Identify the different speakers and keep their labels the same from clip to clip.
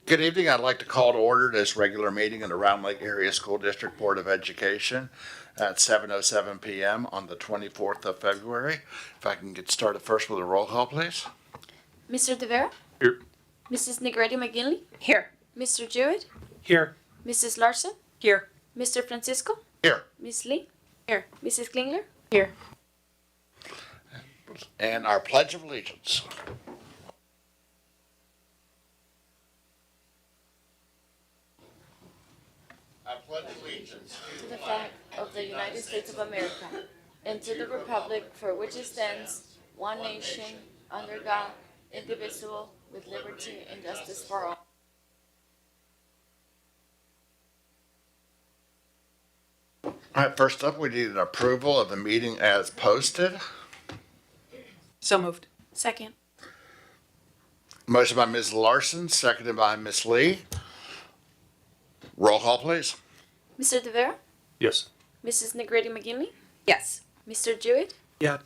Speaker 1: Good evening. I'd like to call to order this regular meeting of the Round Lake Area School District Board of Education at 7:07 p.m. on the 24th of February. If I can get started first with a roll call, please.
Speaker 2: Mr. De Vera?
Speaker 1: Here.
Speaker 2: Mrs. Negretti McGinley?
Speaker 3: Here.
Speaker 2: Mr. Jewett?
Speaker 4: Here.
Speaker 2: Mrs. Larson?
Speaker 3: Here.
Speaker 2: Mr. Francisco?
Speaker 1: Here.
Speaker 2: Miss Lee?
Speaker 3: Here.
Speaker 2: Mrs. Klingler?
Speaker 3: Here.
Speaker 1: And our Pledge of Allegiance. I pledge allegiance
Speaker 2: To the flag of the United States of America and to the republic for which it stands, one nation, under God, indivisible, with liberty and justice for all.
Speaker 1: All right, first up, we need an approval of the meeting as posted.
Speaker 3: So moved.
Speaker 2: Second.
Speaker 1: Motion by Ms. Larson, seconded by Ms. Lee. Roll call, please.
Speaker 2: Mr. De Vera?
Speaker 4: Yes.
Speaker 2: Mrs. Negretti McGinley?
Speaker 3: Yes.
Speaker 2: Mr. Jewett?
Speaker 4: Yeah.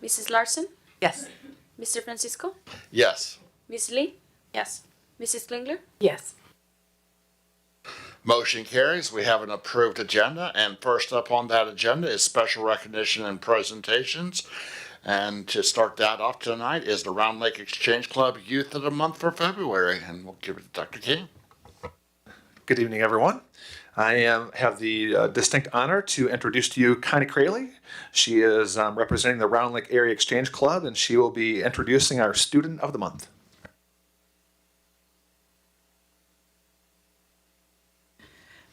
Speaker 2: Mrs. Larson?
Speaker 3: Yes.
Speaker 2: Mr. Francisco?
Speaker 1: Yes.
Speaker 2: Miss Lee?
Speaker 3: Yes.
Speaker 2: Mrs. Klingler?
Speaker 3: Yes.
Speaker 1: Motion carries. We have an approved agenda, and first up on that agenda is special recognition and presentations. And to start that off tonight is the Round Lake Exchange Club Youth of the Month for February, and we'll give it to Dr. King.
Speaker 4: Good evening, everyone. I have the distinct honor to introduce to you Connie Crayley. She is representing the Round Lake Area Exchange Club, and she will be introducing our Student of the Month.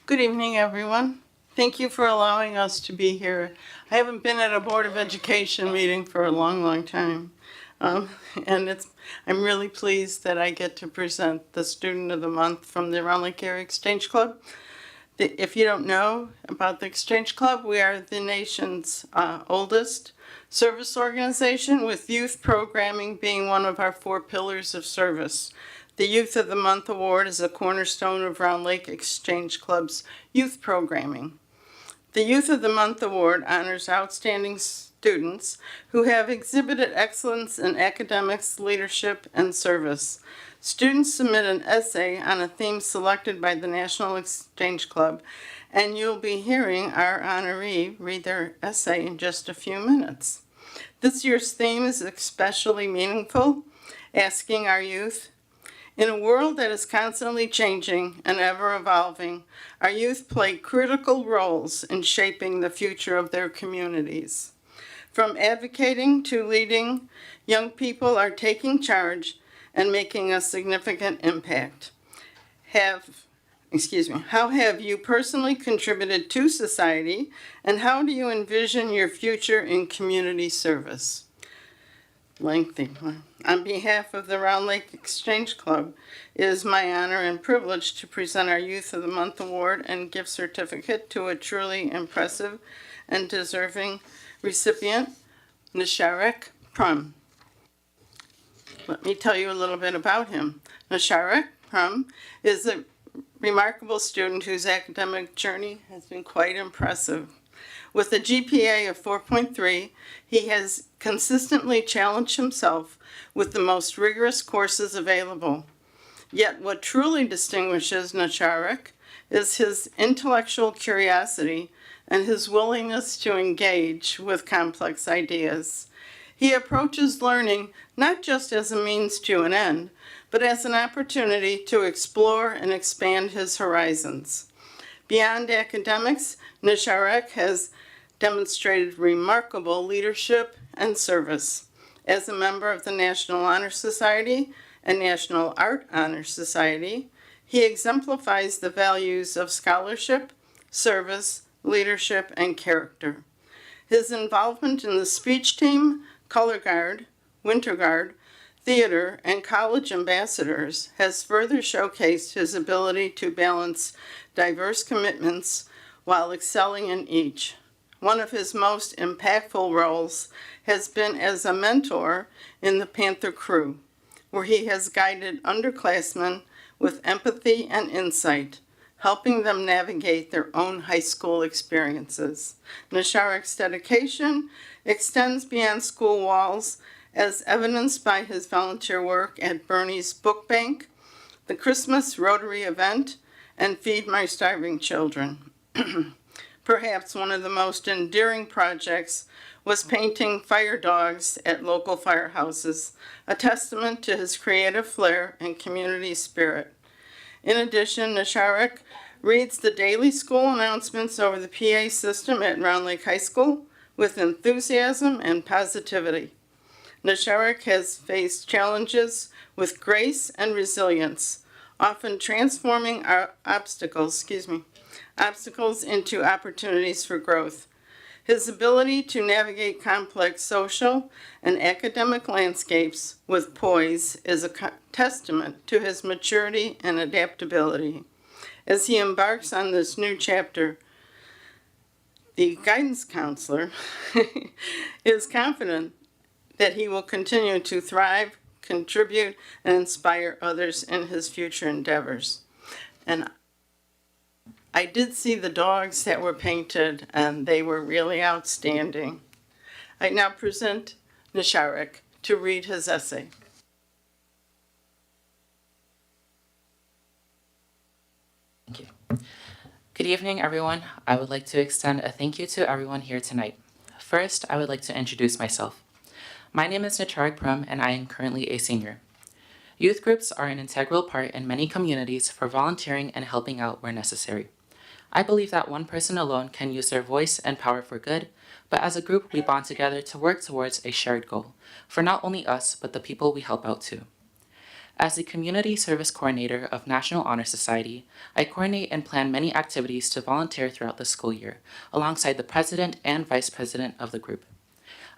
Speaker 5: Good evening, everyone. Thank you for allowing us to be here. I haven't been at a Board of Education meeting for a long, long time. And I'm really pleased that I get to present the Student of the Month from the Round Lake Area Exchange Club. If you don't know about the Exchange Club, we are the nation's oldest service organization, with youth programming being one of our 4 pillars of service. The Youth of the Month Award is a cornerstone of Round Lake Exchange Club's youth programming. The Youth of the Month Award honors outstanding students who have exhibited excellence in academics, leadership, and service. Students submit an essay on a theme selected by the National Exchange Club, and you'll be hearing our honoree read their essay in just a few minutes. This year's theme is especially meaningful, asking our youth, in a world that is constantly changing and ever evolving, our youth play critical roles in shaping the future of their communities. From advocating to leading, young people are taking charge and making a significant impact. How have you personally contributed to society, and how do you envision your future in community service? Lengthy. On behalf of the Round Lake Exchange Club, it is my honor and privilege to present our Youth of the Month Award and gift certificate to a truly impressive and deserving recipient, Nisharek Prum. Let me tell you a little bit about him. Nisharek Prum is a remarkable student whose academic journey has been quite impressive. With a GPA of 4.3, he has consistently challenged himself with the most rigorous courses available. Yet what truly distinguishes Nisharek is his intellectual curiosity and his willingness to engage with complex ideas. He approaches learning not just as a means to an end, but as an opportunity to explore and expand his horizons. Beyond academics, Nisharek has demonstrated remarkable leadership and service. As a member of the National Honor Society and National Art Honor Society, he exemplifies the values of scholarship, service, leadership, and character. His involvement in the speech team, color guard, winter guard, theater, and college ambassadors has further showcased his ability to balance diverse commitments while excelling in each. One of his most impactful roles has been as a mentor in the Panther Crew, where he has guided underclassmen with empathy and insight, helping them navigate their own high school experiences. Nisharek's dedication extends beyond school walls, as evidenced by his volunteer work at Bernie's Book Bank, the Christmas Rotary event, and Feed My Starving Children. Perhaps one of the most endearing projects was painting fire dogs at local firehouses, a testament to his creative flair and community spirit. In addition, Nisharek reads the daily school announcements over the PA system at Round Lake High School with enthusiasm and positivity. Nisharek has faced challenges with grace and resilience, often transforming our obstacles into opportunities for growth. His ability to navigate complex social and academic landscapes with poise is a testament to his maturity and adaptability. As he embarks on this new chapter, the guidance counselor is confident that he will continue to thrive, contribute, and inspire others in his future endeavors. And I did see the dogs that were painted, and they were really outstanding. I now present Nisharek to read his essay.
Speaker 6: Thank you. Good evening, everyone. I would like to extend a thank you to everyone here tonight. First, I would like to introduce myself. My name is Nacharg Prum, and I am currently a senior. Youth groups are an integral part in many communities for volunteering and helping out where necessary. I believe that one person alone can use their voice and power for good, but as a group we bond together to work towards a shared goal, for not only us, but the people we help out too. As the Community Service Coordinator of National Honor Society, I coordinate and plan many activities to volunteer throughout the school year, alongside the President and Vice President of the group.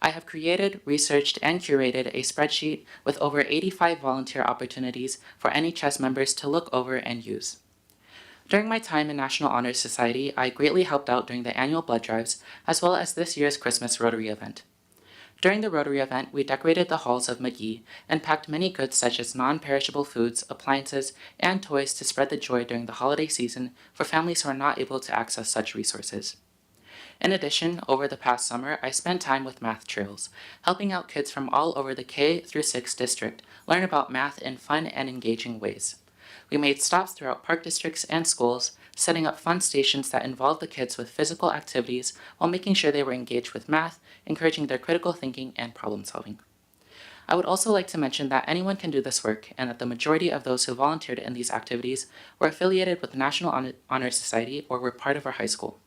Speaker 6: I have created, researched, and curated a spreadsheet with over 85 volunteer opportunities for NHS members to look over and use. During my time in National Honor Society, I greatly helped out during the annual blood drives, as well as this year's Christmas Rotary event. During the Rotary event, we decorated the halls of McGee and packed many goods such as non-perishable foods, appliances, and toys to spread the joy during the holiday season for families who are not able to access such resources. In addition, over the past summer, I spent time with Math Trails, helping out kids from all over the K through 6 district learn about math in fun and engaging ways. We made stops throughout park districts and schools, setting up fun stations that involved the kids with physical activities while making sure they were engaged with math, encouraging their critical thinking and problem solving. I would also like to mention that anyone can do this work and that the majority of those who volunteered in these activities were affiliated with the National Honor Society or were part of our high school.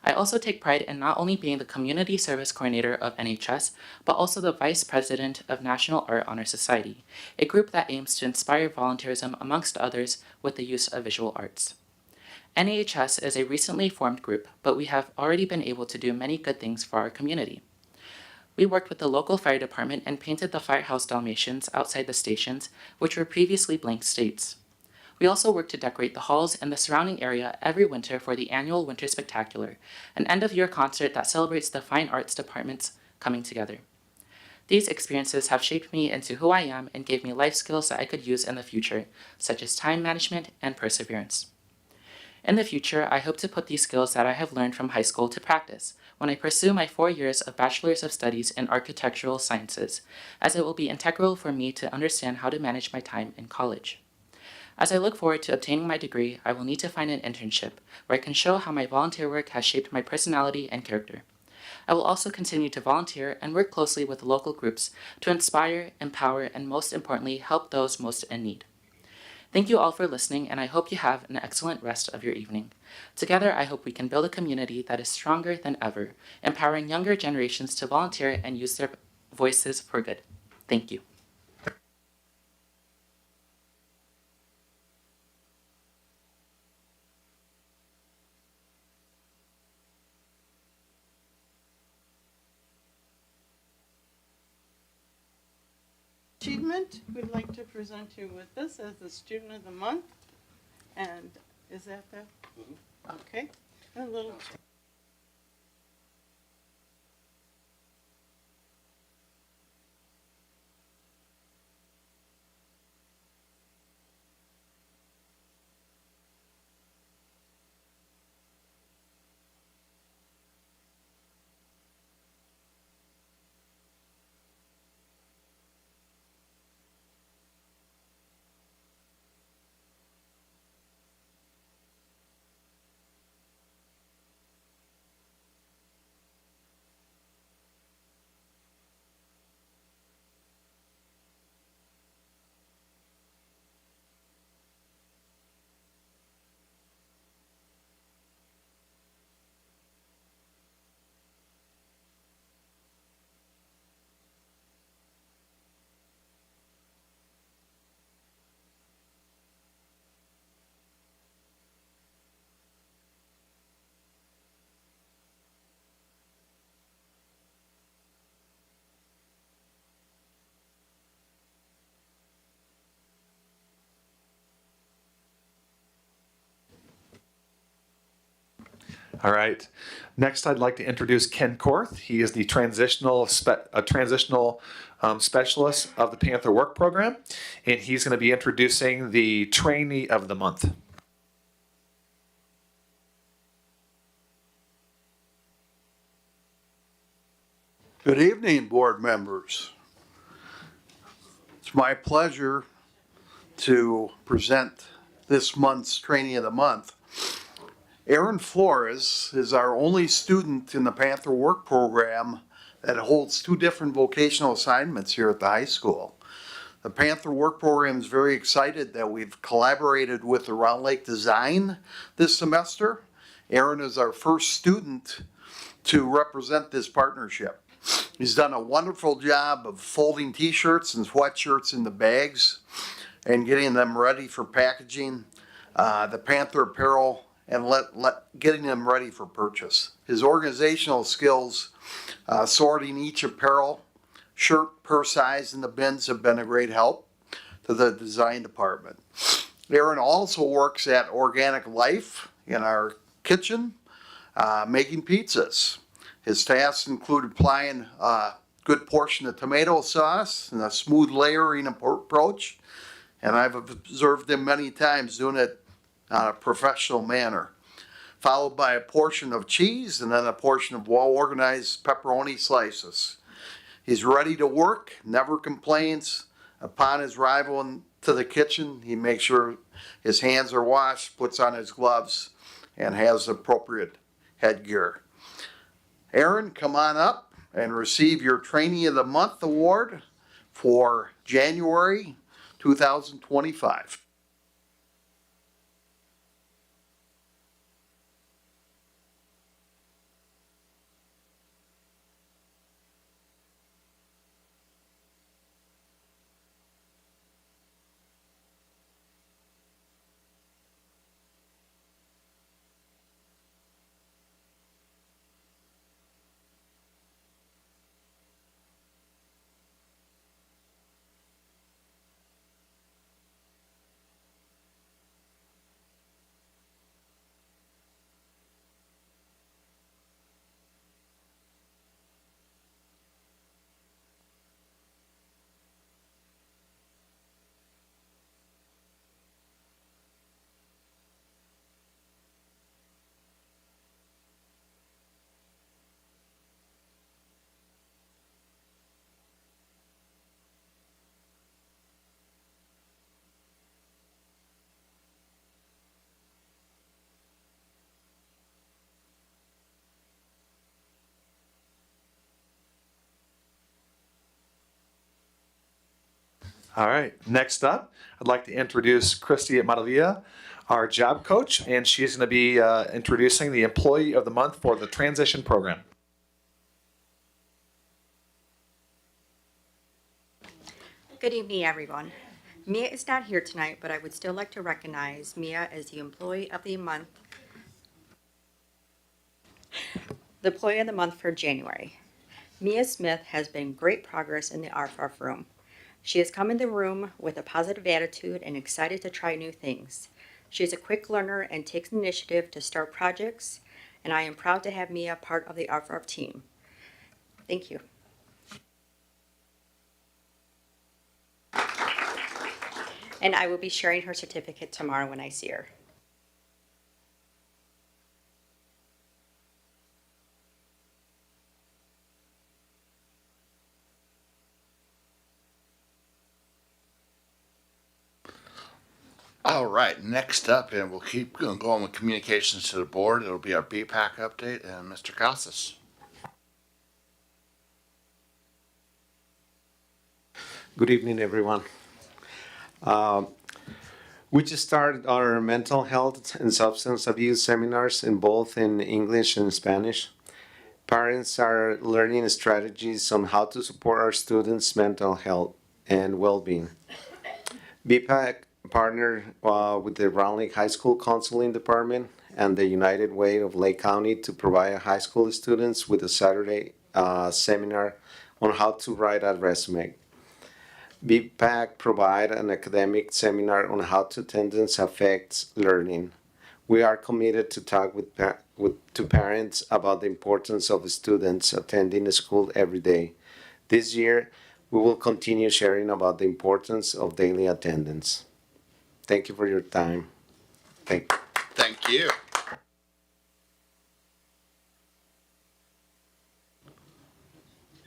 Speaker 6: I also take pride in not only being the Community Service Coordinator of NHS, but also the Vice President of National Art Honor Society, a group that aims to inspire volunteerism amongst others with the use of visual arts. NHS is a recently formed group, but we have already been able to do many good things for our community. We worked with the local fire department and painted the firehouse Dalmatians outside the stations, which were previously blank states. We also work to decorate the halls and the surrounding area every winter for the annual Winter Spectacular, an end-of-year concert that celebrates the fine arts departments coming together. These experiences have shaped me into who I am and gave me life skills that I could use in the future, such as time management and perseverance. In the future, I hope to put these skills that I have learned from high school to practice when I pursue my 4 years of Bachelor's of Studies in Architectural Sciences, as it will be integral for me to understand how to manage my time in college. As I look forward to obtaining my degree, I will need to find an internship where I can show how my volunteer work has shaped my personality and character. I will also continue to volunteer and work closely with local groups to inspire, empower, and most importantly, help those most in need. Thank you all for listening, and I hope you have an excellent rest of your evening. Together, I hope we can build a community that is stronger than ever, empowering younger generations to volunteer and use their voices for good. Thank you.
Speaker 5: Achievement, we'd like to present you with this as the Student of the Month. And is that the? Okay. And a little.
Speaker 4: All right. Next, I'd like to introduce Ken Korth. He is the transitional specialist of the Panther Work Program, and he's going to be introducing the Trainee of the Month.
Speaker 7: Good evening, board members. It's my pleasure to present this month's Trainee of the Month. Aaron Flores is our only student in the Panther Work Program that holds 2 different vocational assignments here at the high school. The Panther Work Program is very excited that we've collaborated with the Round Lake Design this semester. Aaron is our first student to represent this partnership. He's done a wonderful job of folding t-shirts and sweatshirts into bags and getting them ready for packaging, the Panther apparel, and getting them ready for purchase. His organizational skills, sorting each apparel, shirt per size in the bins have been a great help to the design department. Aaron also works at Organic Life in our kitchen, making pizzas. His tasks include applying a good portion of tomato sauce and a smooth layering approach, and I've observed him many times doing it in a professional manner, followed by a portion of cheese and then a portion of well-organized pepperoni slices. He's ready to work, never complains. Upon his arrival into the kitchen, he makes sure his hands are washed, puts on his gloves, and has appropriate headgear. Aaron, come on up and receive your Trainee of the Month award for January 2025.
Speaker 4: All right. Next up, I'd like to introduce Christy Maravilla, our job coach, and she's going to be introducing the Employee of the Month for the Transition Program.
Speaker 8: Good evening, everyone. Mia is not here tonight, but I would still like to recognize Mia as the Employee of the Month. The Employee of the Month for January. Mia Smith has been great progress in the RFRF room. She has come in the room with a positive attitude and excited to try new things. She is a quick learner and takes initiative to start projects, and I am proud to have Mia part of the RFRF team. Thank you. And I will be sharing her certificate tomorrow when I see her.
Speaker 1: All right, next up, and we'll keep going with communications to the board. It'll be our BPAC update and Mr. Casas.
Speaker 9: Good evening, everyone. We just started our mental health and substance abuse seminars in both in English and Spanish. Parents are learning strategies on how to support our students' mental health and well-being. BPAC partnered with the Round Lake High School Counseling Department and the United Way of Lake County to provide high school students with a Saturday seminar on how to write a resume. BPAC provide an academic seminar on how attendance affects learning. We are committed to talk to parents about the importance of students attending school every day. This year, we will continue sharing about the importance of daily attendance. Thank you for your time. Thank you.
Speaker 1: Thank you.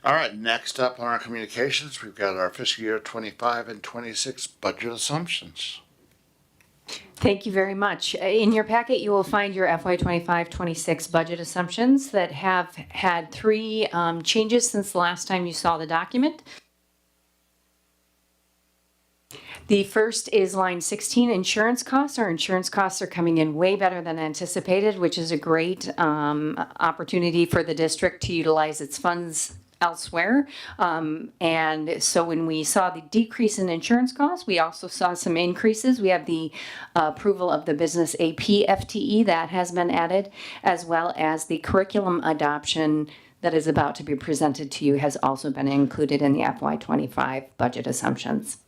Speaker 1: All right, next up on our communications, we've got our fiscal year 25 and 26 budget assumptions.
Speaker 10: Thank you very much. In your packet, you will find your FY25-26 budget assumptions that have had three changes since the last time you saw the document. The first is line 16, insurance costs. Our insurance costs are coming in way better than anticipated, which is a great opportunity for the district to utilize its funds elsewhere. And so when we saw the decrease in insurance costs, we also saw some increases. We have the approval of the business AP FTE that has been added, as well as the curriculum adoption that is about to be presented to you has also been included in the FY25 budget assumptions.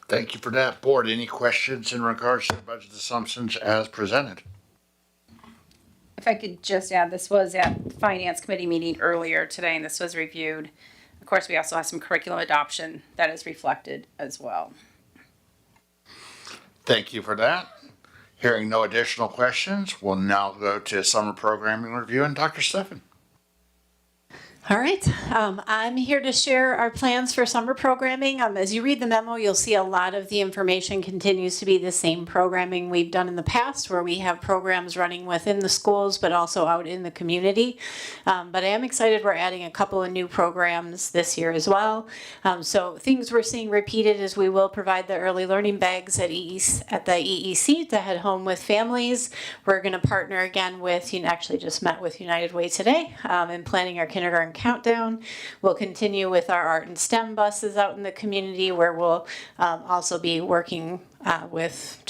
Speaker 1: Thank you for that. Board, any questions in regards to the budget assumptions as presented?
Speaker 11: If I could just add, this was at the Finance Committee meeting earlier today, and this was reviewed. Of course, we also have some curriculum adoption that is reflected as well.
Speaker 1: Thank you for that. Hearing no additional questions, we'll now go to summer programming review and Dr. Steffen.
Speaker 12: All right, I'm here to share our plans for summer programming. As you read the memo, you'll see a lot of the information continues to be the same programming we've done in the past, where we have programs running within the schools, but also out in the community. But I am excited we're adding a couple of new programs this year as well. So things we're seeing repeated is we will provide the early learning bags at the EEC to head home with families. We're going to partner again with, actually just met with United Way today in planning our kindergarten countdown. We'll continue with our art and STEM buses out in the community, where we'll also be working with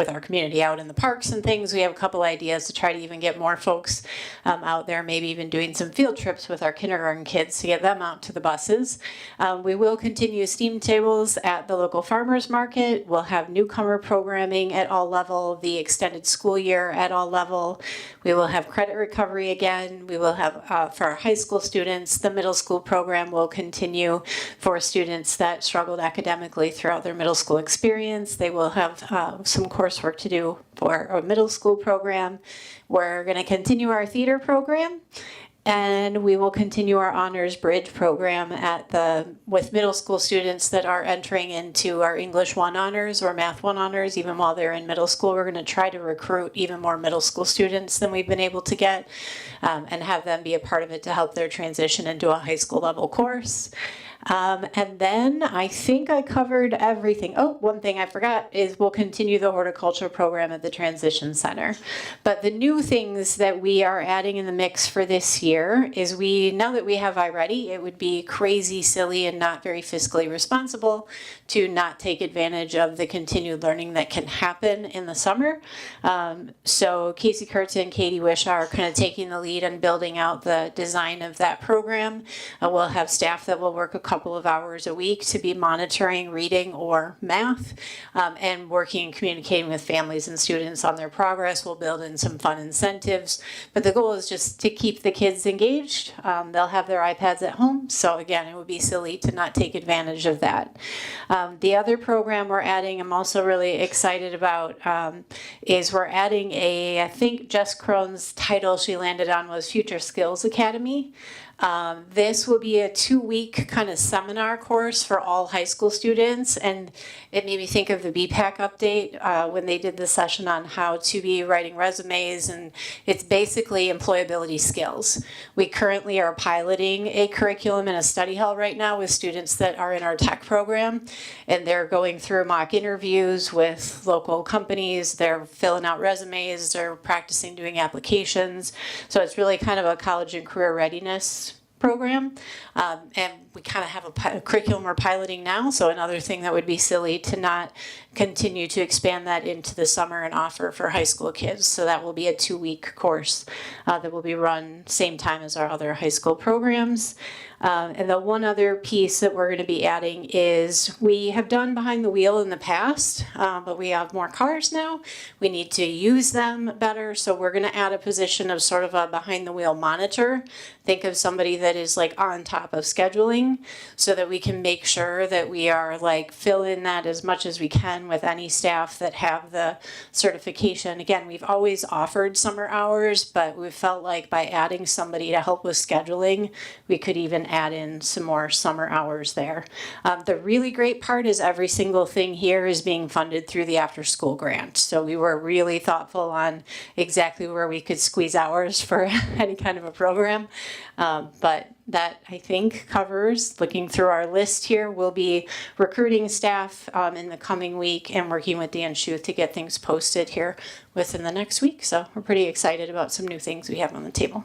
Speaker 12: our community out in the parks and things. We have a couple ideas to try to even get more folks out there, maybe even doing some field trips with our kindergarten kids to get them out to the buses. We will continue STEAM tables at the local farmers market. We'll have newcomer programming at all level, the extended school year at all level. We will have credit recovery again. We will have, for our high school students, the middle school program will continue for students that struggled academically throughout their middle school experience. They will have some coursework to do for a middle school program. We're going to continue our theater program, and we will continue our honors bridge program with middle school students that are entering into our English 1 honors or Math 1 honors. Even while they're in middle school, we're going to try to recruit even more middle school students than we've been able to get, and have them be a part of it to help their transition into a high school level course. And then I think I covered everything. Oh, one thing I forgot is we'll continue the horticulture program at the Transition Center. But the new things that we are adding in the mix for this year is now that we have iReady, it would be crazy, silly, and not very fiscally responsible to not take advantage of the continued learning that can happen in the summer. So Casey Kurtz and Katie Wishaw are kind of taking the lead on building out the design of that program. We'll have staff that will work a couple of hours a week to be monitoring reading or math, and working and communicating with families and students on their progress. We'll build in some fun incentives, but the goal is just to keep the kids engaged. They'll have their iPads at home, so again, it would be silly to not take advantage of that. The other program we're adding, I'm also really excited about, is we're adding I think Jess Crone's title she landed on was Future Skills Academy. This will be a 2-week kind of seminar course for all high school students, and it made me think of the BPAC update when they did the session on how to be writing resumes, and it's basically employability skills. We currently are piloting a curriculum in a study hall right now with students that are in our tech program, and they're going through mock interviews with local companies, they're filling out resumes, they're practicing doing applications, so it's really kind of a college and career readiness program, and we kind of have a curriculum we're piloting now, so another thing that would be silly to not continue to expand that into the summer and offer for high school kids. So that will be a 2-week course that will be run same time as our other high school programs. And the one other piece that we're going to be adding is we have done behind the wheel in the past, but we have more cars now. We need to use them better. So we're going to add a position of sort of a behind the wheel monitor. Think of somebody that is like on top of scheduling so that we can make sure that we are like fill in that as much as we can with any staff that have the certification. Again, we've always offered summer hours, but we felt like by adding somebody to help with scheduling, we could even add in some more summer hours there. The really great part is every single thing here is being funded through the after school grant. So we were really thoughtful on exactly where we could squeeze hours for any kind of a program. But that I think covers, looking through our list here, we'll be recruiting staff in the coming week and working with Dan Schuth to get things posted here within the next week. So we're pretty excited about some new things we have on the table.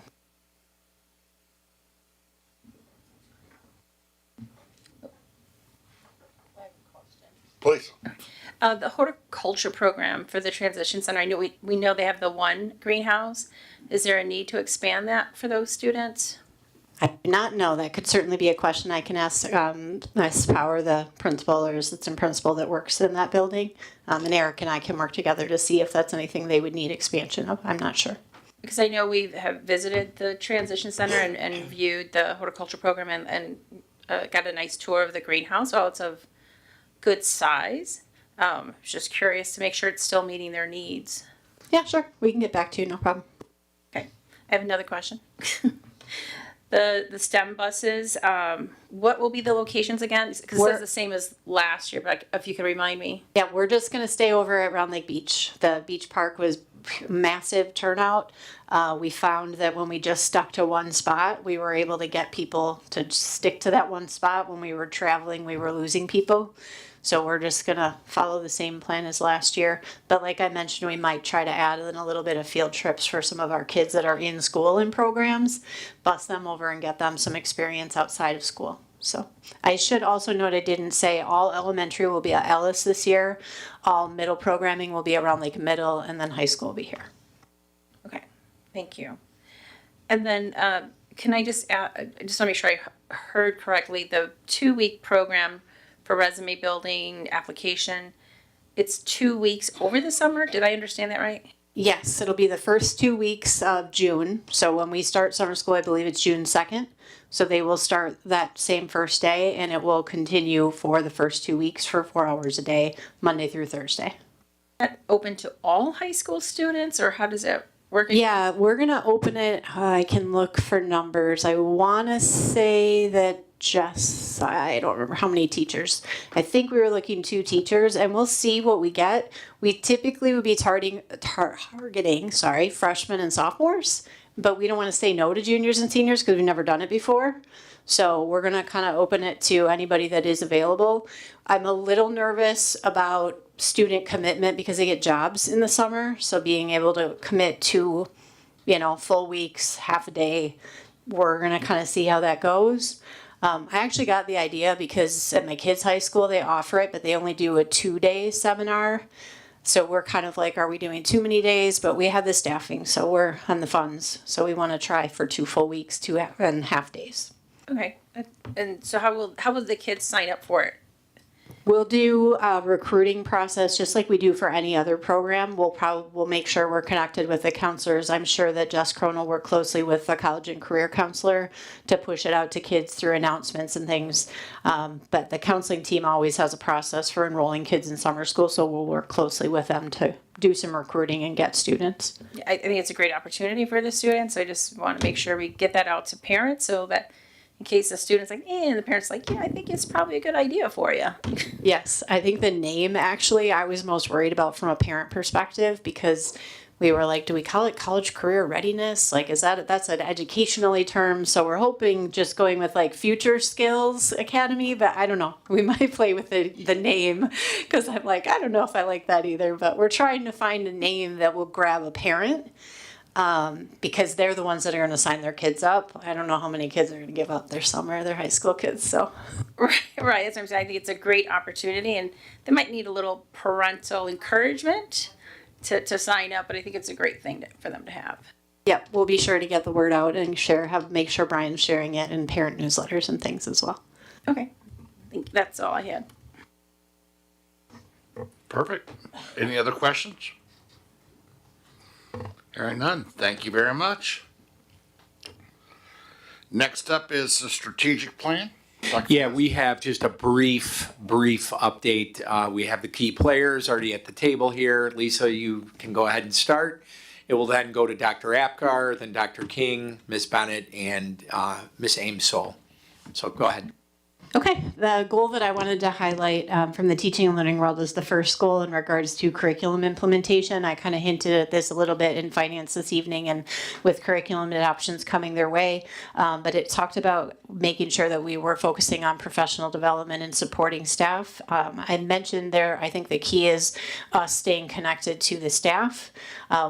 Speaker 1: Please.
Speaker 11: The horticulture program for the transition center, I know we know they have the one greenhouse. Is there a need to expand that for those students?
Speaker 12: I do not know. That could certainly be a question I can ask Ms. Power, the principal or assistant principal that works in that building. And Eric and I can work together to see if that's anything they would need expansion of. I'm not sure.
Speaker 11: Because I know we have visited the transition center and viewed the horticulture program and got a nice tour of the greenhouse. Well, it's of good size. Just curious to make sure it's still meeting their needs.
Speaker 12: Yeah, sure. We can get back to you. No problem.
Speaker 11: Okay. I have another question. The STEM buses, what will be the locations again? Because it says the same as last year, but if you can remind me.
Speaker 12: Yeah, we're just going to stay over at Round Lake Beach. The beach park was massive turnout. We found that when we just stuck to one spot, we were able to get people to stick to that one spot. When we were traveling, we were losing people. So we're just going to follow the same plan as last year. But like I mentioned, we might try to add in a little bit of field trips for some of our kids that are in school in programs, bus them over and get them some experience outside of school. So I should also note I didn't say all elementary will be at Ellis this year. All middle programming will be around Lake Middle, and then high school will be here.
Speaker 11: Okay, thank you. And then can I just add, I just want to make sure I heard correctly, the 2-week program for resume building application, it's 2 weeks over the summer? Did I understand that right?
Speaker 12: Yes, it'll be the first 2 weeks of June. So when we start summer school, I believe it's June 2nd. So they will start that same first day, and it will continue for the first 2 weeks for 4 hours a day, Monday through Thursday.
Speaker 11: Is that open to all high school students, or how does it work?
Speaker 12: Yeah, we're going to open it. I can look for numbers. I want to say that I don't remember how many teachers. I think we were looking 2 teachers, and we'll see what we get. We typically would be targeting freshmen and sophomores, but we don't want to say no to juniors and seniors because we've never done it before. So we're going to kind of open it to anybody that is available. I'm a little nervous about student commitment because they get jobs in the summer. So being able to commit to, full weeks, half a day, we're going to kind of see how that goes. I actually got the idea because at my kids' high school, they offer it, but they only do a 2-day seminar. So we're kind of like, are we doing too many days? But we have the staffing, so we're on the funds. So we want to try for 2 full weeks, 2.5 days.
Speaker 11: Okay. And so how will the kids sign up for it?
Speaker 12: We'll do a recruiting process just like we do for any other program. We'll make sure we're connected with the counselors. I'm sure that Jess Crone will work closely with the college and career counselor to push it out to kids through announcements and things. But the counseling team always has a process for enrolling kids in summer school, so we'll work closely with them to do some recruiting and get students.
Speaker 11: I think it's a great opportunity for the students. I just want to make sure we get that out to parents so that in case the student's like, and the parent's like, yeah, I think it's probably a good idea for you.
Speaker 12: Yes, I think the name actually I was most worried about from a parent perspective because we were like, do we call it college career readiness? Like, that's an educationally term. So we're hoping just going with like Future Skills Academy, but I don't know. We might play with the name because I'm like, I don't know if I like that either, but we're trying to find a name that will grab a parent. because they're the ones that are going to sign their kids up. I don't know how many kids are going to give up their summer, their high school kids. So,
Speaker 11: Right, right. That's what I'm saying. I think it's a great opportunity, and they might need a little parental encouragement to sign up, but I think it's a great thing for them to have.
Speaker 12: yep, we'll be sure to get the word out and make sure Brian's sharing it in parent newsletters and things as well.
Speaker 11: Okay. I think that's all I had.
Speaker 1: Perfect. Any other questions? Hearing none. Thank you very much. Next up is the strategic plan.
Speaker 13: Yeah, we have just a brief update. We have the key players already at the table here. Lisa, you can go ahead and start. It will then go to Dr. Apgar, then Dr. King, Ms. Bennett, and Ms. Amesole. So go ahead.
Speaker 12: Okay, the goal that I wanted to highlight from the teaching and learning world is the first goal in regards to curriculum implementation. I kind of hinted at this a little bit in finance this evening and with curriculum adoptions coming their way, but it talked about making sure that we were focusing on professional development and supporting staff. I mentioned there, I think the key is us staying connected to the staff.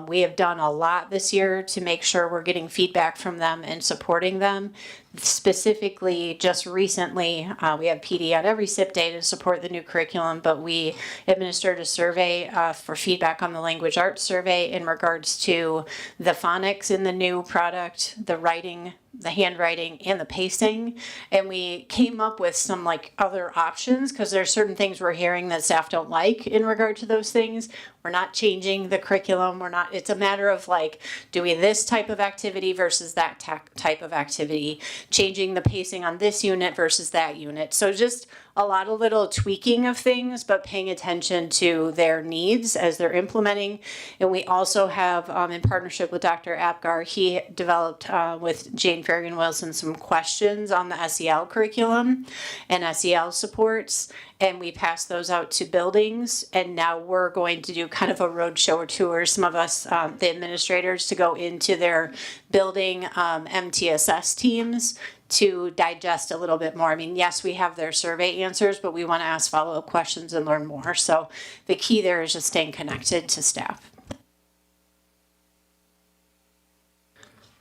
Speaker 12: We have done a lot this year to make sure we're getting feedback from them and supporting them. Specifically, just recently, we have PD on every SIP day to support the new curriculum, but we administered a survey for feedback on the language arts survey in regards to the phonics in the new product, the writing, the handwriting, and the pacing. And we came up with some like other options because there's certain things we're hearing that staff don't like in regard to those things. We're not changing the curriculum. It's a matter of like, do we this type of activity versus that type of activity, changing the pacing on this unit versus that unit. So just a lot of little tweaking of things, but paying attention to their needs as they're implementing. And we also have, in partnership with Dr. Apgar, he developed with Jane Farragon Wilson some questions on the SEL curriculum and SEL supports. And we passed those out to buildings. And now we're going to do kind of a roadshow or tour, some of us, the administrators, to go into their building MTSS teams to digest a little bit more. I mean, yes, we have their survey answers, but we want to ask follow-up questions and learn more. So the key there is just staying connected to staff.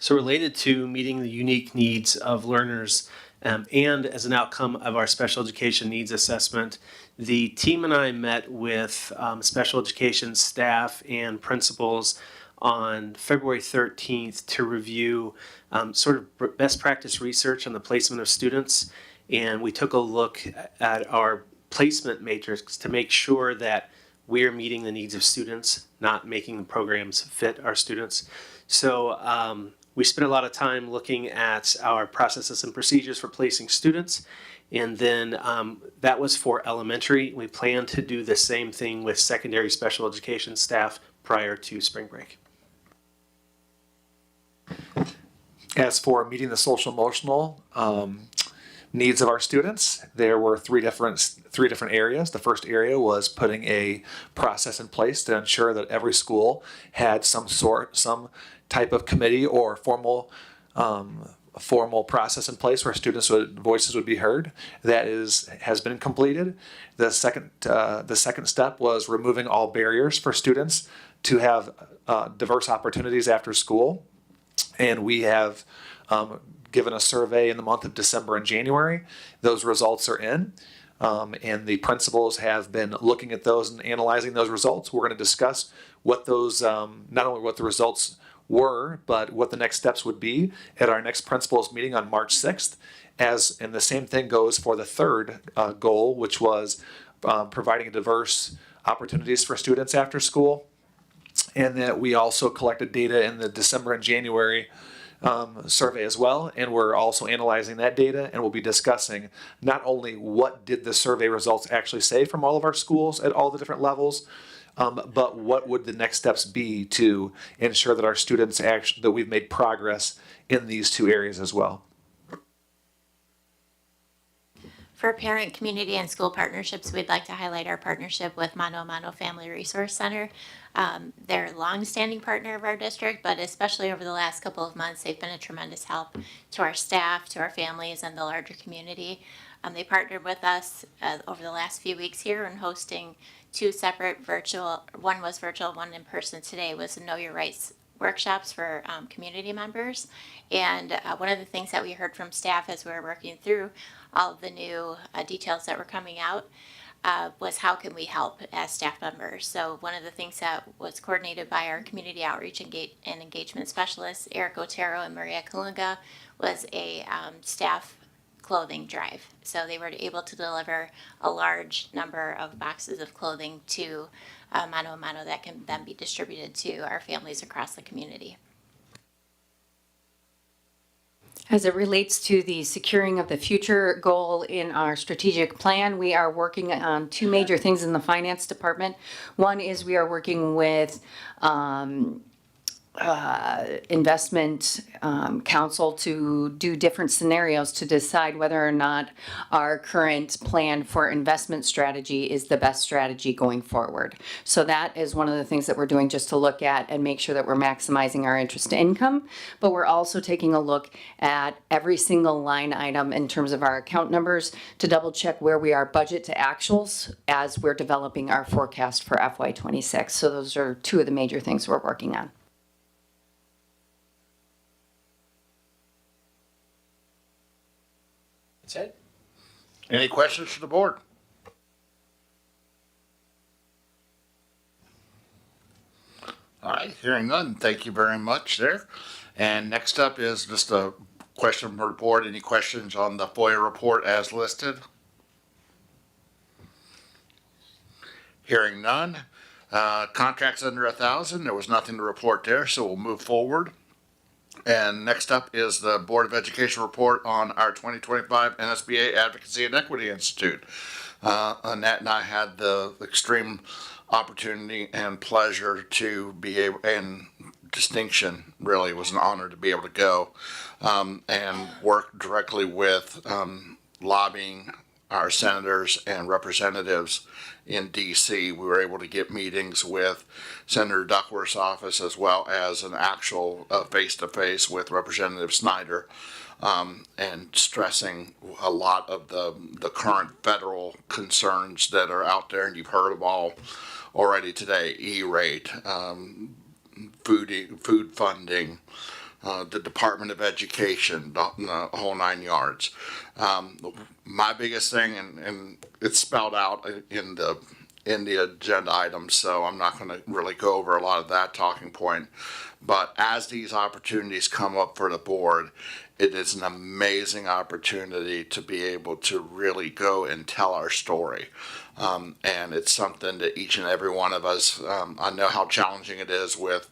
Speaker 14: So related to meeting the unique needs of learners and as an outcome of our special education needs assessment, the team and I met with special education staff and principals on February 13th to review sort of best practice research on the placement of students. And we took a look at our placement matrix to make sure that we're meeting the needs of students, not making the programs fit our students. So we spent a lot of time looking at our processes and procedures for placing students. And then that was for elementary. We plan to do the same thing with secondary special education staff prior to spring break.
Speaker 4: As for meeting the social emotional needs of our students, there were three different areas. The first area was putting a process in place to ensure that every school had some type of committee or formal process in place where students' voices would be heard. That has been completed. The second step was removing all barriers for students to have diverse opportunities after school. And we have given a survey in the month of December and January. Those results are in. And the principals have been looking at those and analyzing those results. We're going to discuss what those, not only what the results were, but what the next steps would be at our next principals meeting on March 6th. And the same thing goes for the third goal, which was providing diverse opportunities for students after school. And that we also collected data in the December and January survey as well, and we're also analyzing that data, and we'll be discussing not only what did the survey results actually say from all of our schools at all the different levels, but what would the next steps be to ensure that our students that we've made progress in these two areas as well.
Speaker 15: For parent, community, and school partnerships, we'd like to highlight our partnership with Mano Mano Family Resource Center. They're a long-standing partner of our district, but especially over the last couple of months, they've been a tremendous help to our staff, to our families, and the larger community. They partnered with us over the last few weeks here in hosting two separate virtual, one was virtual, one in person today, was a Know Your Rights workshops for community members. And one of the things that we heard from staff as we were working through all of the new details that were coming out was how can we help as staff members. So one of the things that was coordinated by our community outreach and engagement specialists, Eric Otero and Maria Kalunga, was a staff clothing drive. So they were able to deliver a large number of boxes of clothing to Mano a Mano that can then be distributed to our families across the community.
Speaker 10: As it relates to the securing of the future goal in our strategic plan, we are working on two major things in the finance department. One is we are working with investment council to do different scenarios to decide whether or not our current plan for investment strategy is the best strategy going forward. So that is one of the things that we're doing, just to look at and make sure that we're maximizing our interest income. But we're also taking a look at every single line item in terms of our account numbers to double check where we are budget to actuals as we're developing our forecast for FY26. So those are two of the major things we're working on.
Speaker 13: That's it.
Speaker 1: Any questions for the board? All right, hearing none, thank you very much there. And next up is just a question for the board. Any questions on the FOIA report as listed? Hearing none. Contracts under 1,000, there was nothing to report there, so we'll move forward. And next up is the Board of Education report on our 2025 NSBA Advocacy and Equity Institute. Annette and I had the extreme opportunity and pleasure to be able, and distinction really was an honor to be able to go and work directly with lobbying our senators and representatives in DC. We were able to get meetings with Senator Duckworth's office as well as an actual face-to-face with Representative Snyder, and stressing a lot of the current federal concerns that are out there, and you've heard them all already today: E-rate, food funding, the Department of Education, the whole 9 yards. My biggest thing, and it's spelled out in the agenda items, so I'm not going to really go over a lot of that talking point. But as these opportunities come up for the board, it is an amazing opportunity to be able to really go and tell our story. And it's something that each and every one of us, I know how challenging it is with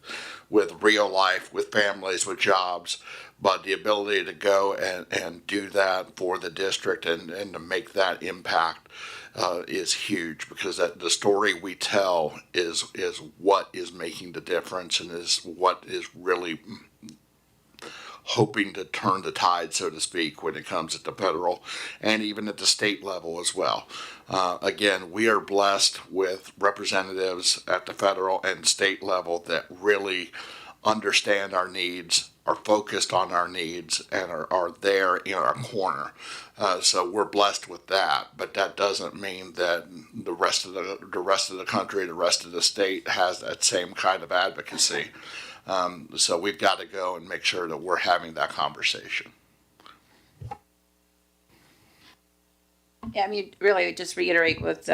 Speaker 1: real life, with families, with jobs, but the ability to go and do that for the district and to make that impact is huge, because the story we tell is what is making the difference and is what is really hoping to turn the tide, so to speak, when it comes at the federal and even at the state level as well. Again, we are blessed with representatives at the federal and state level that really understand our needs, are focused on our needs, and are there in our corner. So we're blessed with that, but that doesn't mean that the rest of the country, the rest of the state has that same kind of advocacy. So we've got to go and make sure that we're having that conversation.
Speaker 11: Yeah, I mean, really, just reiterate what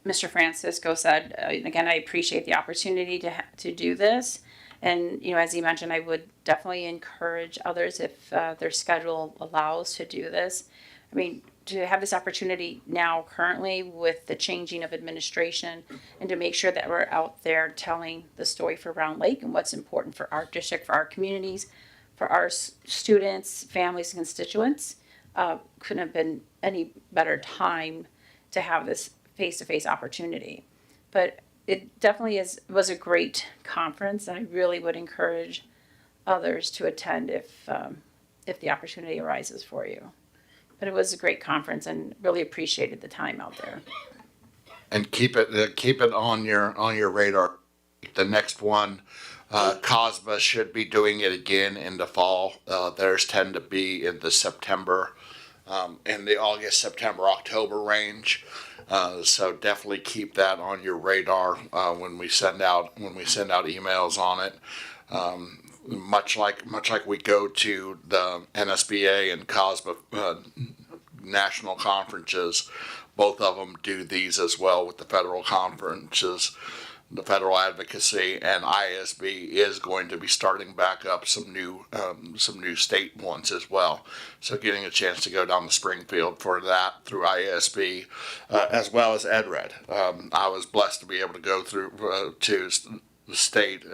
Speaker 11: Mr. Francisco said. Again, I appreciate the opportunity to do this. And, you know, as he mentioned, I would definitely encourage others, if their schedule allows, to do this. I mean, to have this opportunity now currently with the changing of administration, and to make sure that we're out there telling the story for Round Lake and what's important for our district, for our communities, for our students, families, and constituents, couldn't have been any better time to have this face-to-face opportunity. But it definitely was a great conference, and I really would encourage others to attend if the opportunity arises for you. But it was a great conference, and really appreciated the time out there.
Speaker 1: And keep it on your radar. The next one, COSBA should be doing it again in the fall. Theirs tend to be in the September, in the August, September, October range. So definitely keep that on your radar when we send out emails on it. Much like we go to the NSBA and COSBA national conferences, both of them do these as well with the federal conferences. The federal advocacy, and ISB is going to be starting back up some new state ones as well. So getting a chance to go down to Springfield for that through ISB, as well as EdRed. I was blessed to be able to go through to the state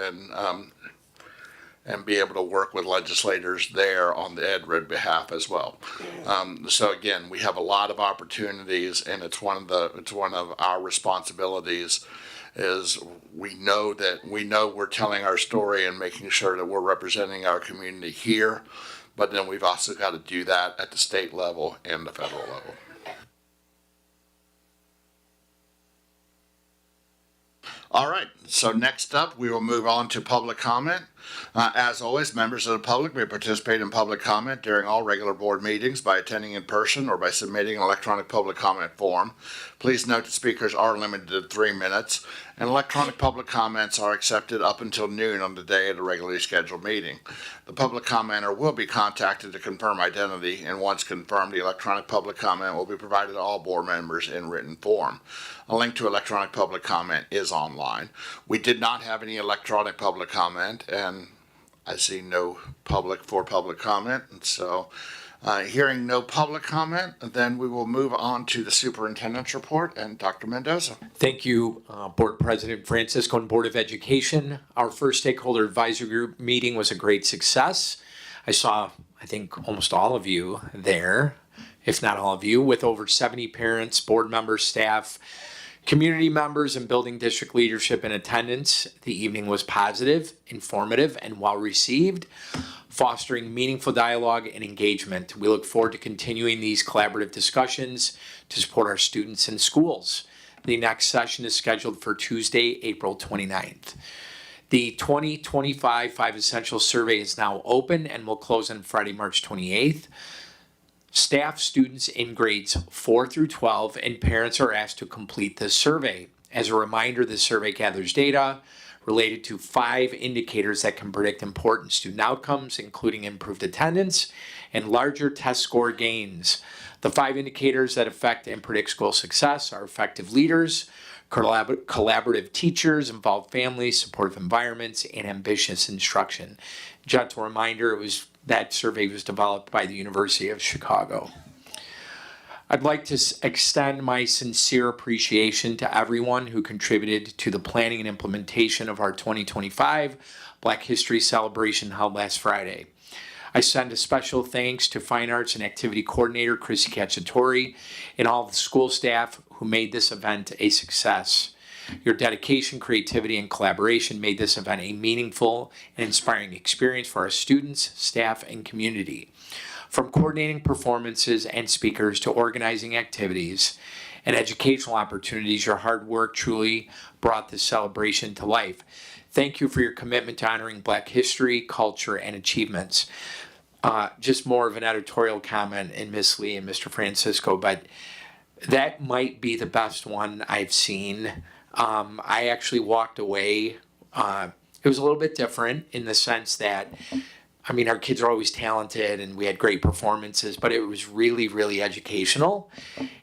Speaker 1: and be able to work with legislators there on the EdRed behalf as well. So again, we have a lot of opportunities, and it's one of our responsibilities. Is we know we're telling our story and making sure that we're representing our community here, but then we've also got to do that at the state level and the federal level. All right, so next up, we will move on to public comment. As always, members of the public may participate in public comment during all regular board meetings by attending in person or by submitting an electronic public comment form. Please note that speakers are limited to 3 minutes, and electronic public comments are accepted up until noon on the day of the regularly scheduled meeting. The public commenter will be contacted to confirm identity, and once confirmed, the electronic public comment will be provided to all board members in written form. A link to electronic public comment is online. We did not have any electronic public comment, and I see no public for public comment. And so hearing no public comment, then we will move on to the superintendent's report and Dr. Mendoza.
Speaker 13: Thank you, Board President Francisco and Board of Education. Our first stakeholder advisory group meeting was a great success. I saw, I think, almost all of you there, if not all of you, with over 70 parents, board members, staff, community members, and building district leadership in attendance. The evening was positive, informative, and well received, fostering meaningful dialogue and engagement. We look forward to continuing these collaborative discussions to support our students and schools. The next session is scheduled for Tuesday, April 29th. The 2025 5 Essential Survey is now open and will close on Friday, March 28th. Staff, students in grades 4 through 12, and parents are asked to complete this survey. As a reminder, the survey gathers data related to 5 indicators that can predict important student outcomes, including improved attendance and larger test score gains. The 5 indicators that affect and predict school success are effective leaders, collaborative teachers, involved families, supportive environments, and ambitious instruction. Gentle reminder, that survey was developed by the University of Chicago. I'd like to extend my sincere appreciation to everyone who contributed to the planning and implementation of our 2025 Black History Celebration held last Friday. I send a special thanks to Fine Arts and Activity Coordinator Chrissy Cacciatore and all the school staff who made this event a success. Your dedication, creativity, and collaboration made this event a meaningful and inspiring experience for our students, staff, and community. From coordinating performances and speakers to organizing activities and educational opportunities, your hard work truly brought this celebration to life. Thank you for your commitment to honoring Black history, culture, and achievements. Just more of an editorial comment in Miss Lee and Mr. Francisco, but that might be the best one I've seen. I actually walked away. It was a little bit different in the sense that, I mean, our kids are always talented and we had great performances, but it was really, really educational.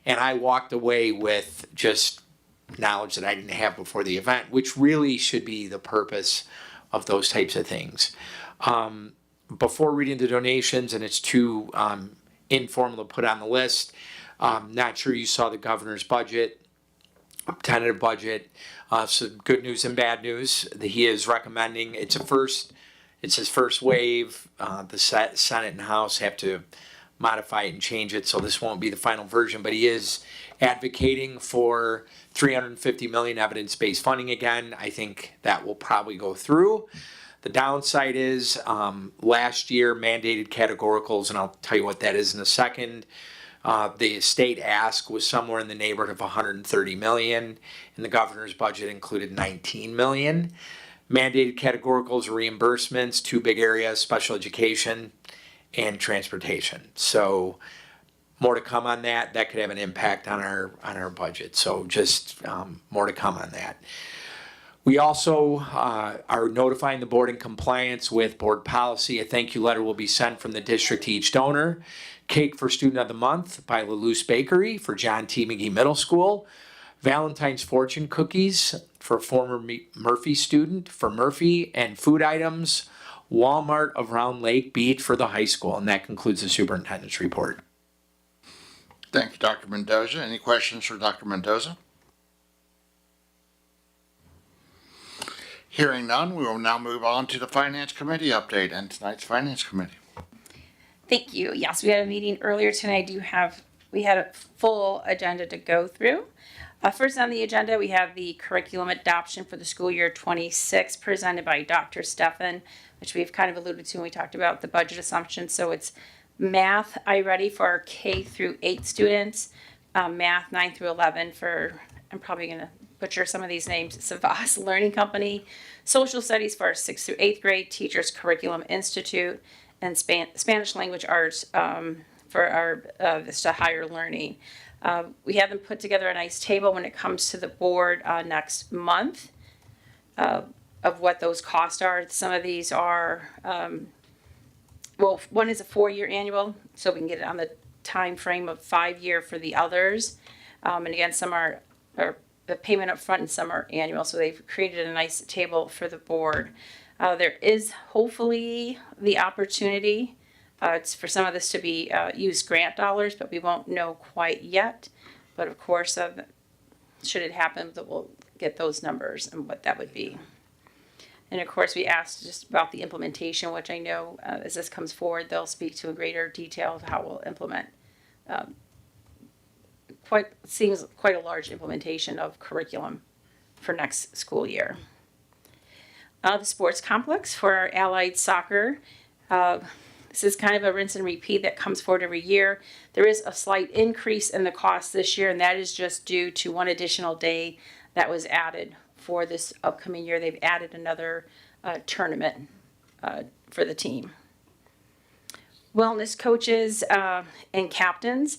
Speaker 13: And I walked away with just knowledge that I didn't have before the event, which really should be the purpose of those types of things. Before reading the donations, and it's too informal to put on the list, not sure you saw the governor's budget. Tentative budget, some good news and bad news. He is recommending it's his first wave. The Senate and House have to modify it and change it, so this won't be the final version. But he is advocating for $350 million evidence-based funding again. I think that will probably go through. The downside is last year mandated categoricals, and I'll tell you what that is in a second. The state ask was somewhere in the neighborhood of $130 million, and the governor's budget included $19 million. Mandated categoricals are reimbursements, 2 big areas, special education and transportation. So more to come on that. That could have an impact on our budget. So just more to come on that. We also are notifying the board in compliance with board policy. A thank you letter will be sent from the district to each donor. Cake for Student of the Month by Lelou's Bakery for John T. McGee Middle School. Valentine's Fortune Cookies for former Murphy student for Murphy, and food items, Walmart of Round Lake Beach for the high school. And that concludes the superintendent's report.
Speaker 1: Thank you, Dr. Mendoza. Any questions for Dr. Mendoza? Hearing none, we will now move on to the Finance Committee update and tonight's Finance Committee.
Speaker 11: Thank you. Yes, we had a meeting earlier tonight. We had a full agenda to go through. First on the agenda, we have the curriculum adoption for the school year 26 presented by Dr. Steffen, which we've kind of alluded to when we talked about the budget assumptions. So it's math, iReady for our K through 8 students, math 9 through 11 for, I'm probably going to butcher some of these names, Savas Learning Company, social studies for our 6th through 8th grade, Teachers Curriculum Institute, and Spanish language arts for our Vista Higher Learning. We have them put together a nice table when it comes to the board next month of what those costs are. Some of these are, well, one is a 4-year annual, so we can get it on the time frame of 5-year for the others. And again, some are the payment up front and some are annual, so they've created a nice table for the board. There is hopefully the opportunity it's for some of this to be used grant dollars, but we won't know quite yet. But of course, should it happen, that we'll get those numbers and what that would be. And of course, we asked just about the implementation, which I know as this comes forward, they'll speak to in greater detail of how we'll implement. Seems quite a large implementation of curriculum for next school year. The sports complex for our allied soccer. This is kind of a rinse and repeat that comes forward every year. There is a slight increase in the cost this year, and that is just due to one additional day that was added for this upcoming year. They've added another tournament for the team. Wellness coaches and captains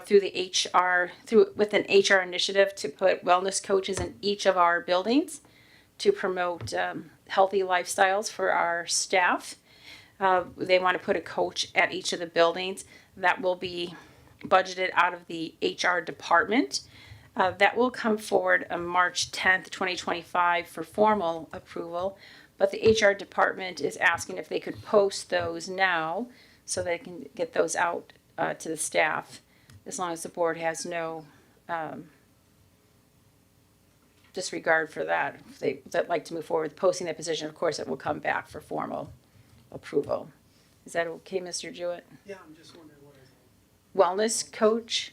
Speaker 11: through the with an HR initiative to put wellness coaches in each of our buildings to promote healthy lifestyles for our staff. They want to put a coach at each of the buildings. That will be budgeted out of the HR department. That will come forward on March 10th, 2025 for formal approval. But the HR department is asking if they could post those now so they can get those out to the staff, as long as the board has no disregard for that. If they'd like to move forward with posting that position, of course, it will come back for formal approval. Is that okay, Mr. Jewett?
Speaker 3: Yeah, I'm just wondering what is
Speaker 11: Wellness coach?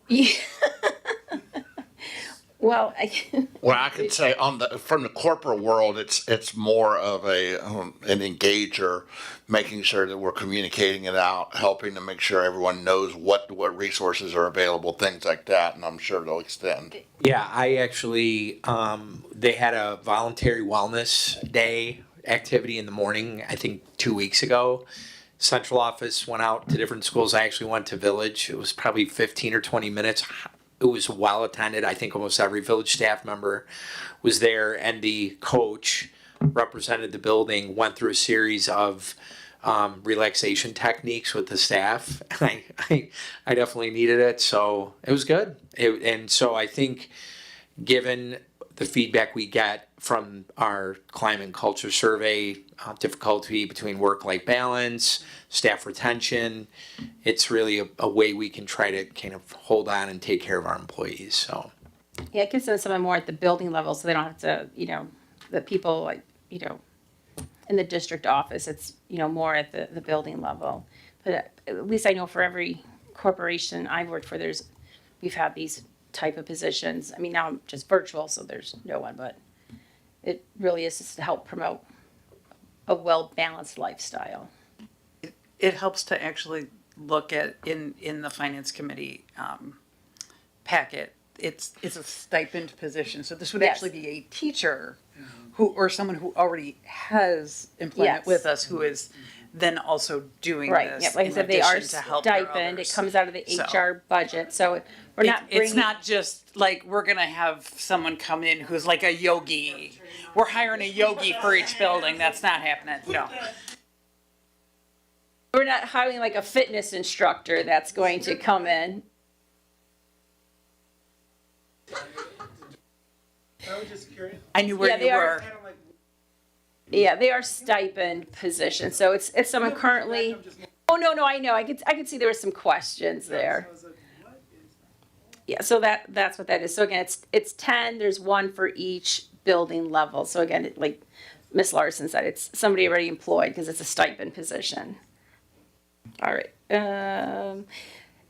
Speaker 11: Yeah. Well,
Speaker 1: I could say from the corporate world, it's more of an engager, making sure that we're communicating it out, helping to make sure everyone knows what resources are available, things like that, and I'm sure they'll extend.
Speaker 13: Yeah, I actually they had a voluntary wellness day activity in the morning, I think 2 weeks ago. Central office went out to different schools. I actually went to Village. It was probably 15 or 20 minutes. It was well attended. I think almost every Village staff member was there, and the coach represented the building, went through a series of relaxation techniques with the staff. I definitely needed it, so it was good. And so I think given the feedback we get from our climate and culture survey, difficulty between work-life balance, staff retention, it's really a way we can try to kind of hold on and take care of our employees. So
Speaker 11: yeah, it gives them something more at the building level, so they don't have to, the people in the district office. It's more at the building level. But at least I know for every corporation I've worked for, we've had these type of positions. I mean, now I'm just virtual, so there's no one, but it really is just to help promote a well-balanced lifestyle.
Speaker 3: It helps to actually look at in the finance committee packet. It's a stipend position, so this would actually be a teacher or someone who already has employment with us, who is then also doing
Speaker 11: Right,
Speaker 3: this
Speaker 11: yep, like I
Speaker 3: in
Speaker 11: said, they are
Speaker 3: addition to help their
Speaker 11: stipend, it
Speaker 3: others.
Speaker 11: comes out of the
Speaker 3: So,
Speaker 11: HR budget, so we're not bringing.
Speaker 3: It's not just like we're gonna have someone come in who's like a yogi. We're hiring a yogi for each building. That's not happening. No.
Speaker 11: We're not hiring like a fitness instructor that's going to come in.
Speaker 14: I was just curious.
Speaker 3: I knew where
Speaker 11: Yeah,
Speaker 3: you
Speaker 11: they
Speaker 3: were.
Speaker 11: are. Yeah, they are stipend positions, so it's someone currently. Oh, no, I know, I could see there were some questions there. Yeah, so that's what that is. So again, it's 10, there's one for each building level. So again, like Ms. Larson said, it's somebody already employed because it's a stipend position. All right.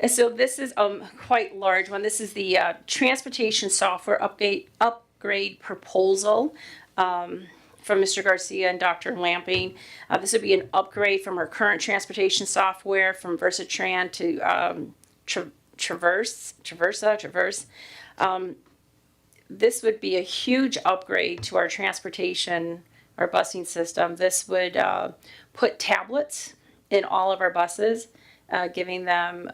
Speaker 11: So this is quite large one. This is the transportation software upgrade proposal from Mr. Garcia and Dr. Lamping. This would be an upgrade from our current transportation software from Versatran to Traverse. This would be a huge upgrade to our transportation, our busing system. This would put tablets in all of our buses, giving them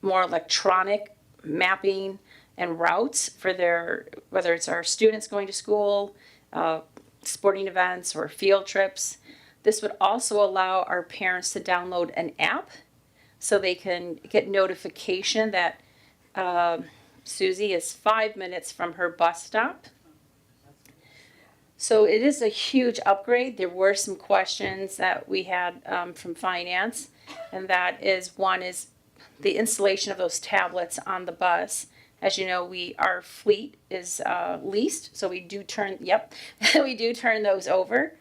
Speaker 11: more electronic mapping and routes for whether it's our students going to school, sporting events, or field trips. This would also allow our parents to download an app so they can get notification that Susie is 5 minutes from her bus stop. So it is a huge upgrade. There were some questions that we had from finance, and that is, one is the installation of those tablets on the bus. As you know, our fleet is leased, so we do turn those over.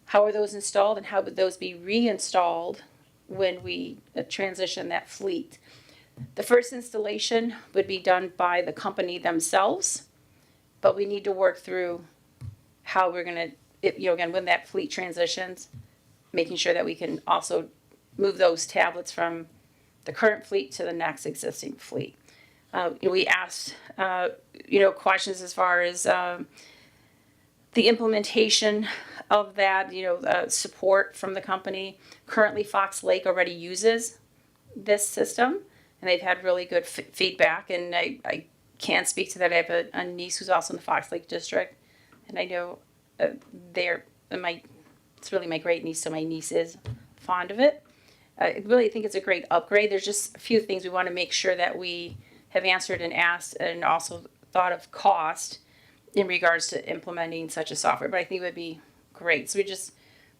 Speaker 11: How are those installed, and how would those be reinstalled when we transition that fleet? The first installation would be done by the company themselves, but we need to work through how we're going to, again, when that fleet transitions, making sure that we can also move those tablets from the current fleet to the next existing fleet. We asked, questions as far as the implementation of that, support from the company. Currently, Fox Lake already uses this system, and they've had really good feedback, and I can speak to that. I have a niece who's also in the Fox Lake district, and I know it's really my great niece, so my niece is fond of it. I really think it's a great upgrade. There's just a few things we want to make sure that we have answered and asked, and also thought of cost in regards to implementing such a software, but I think it would be great. So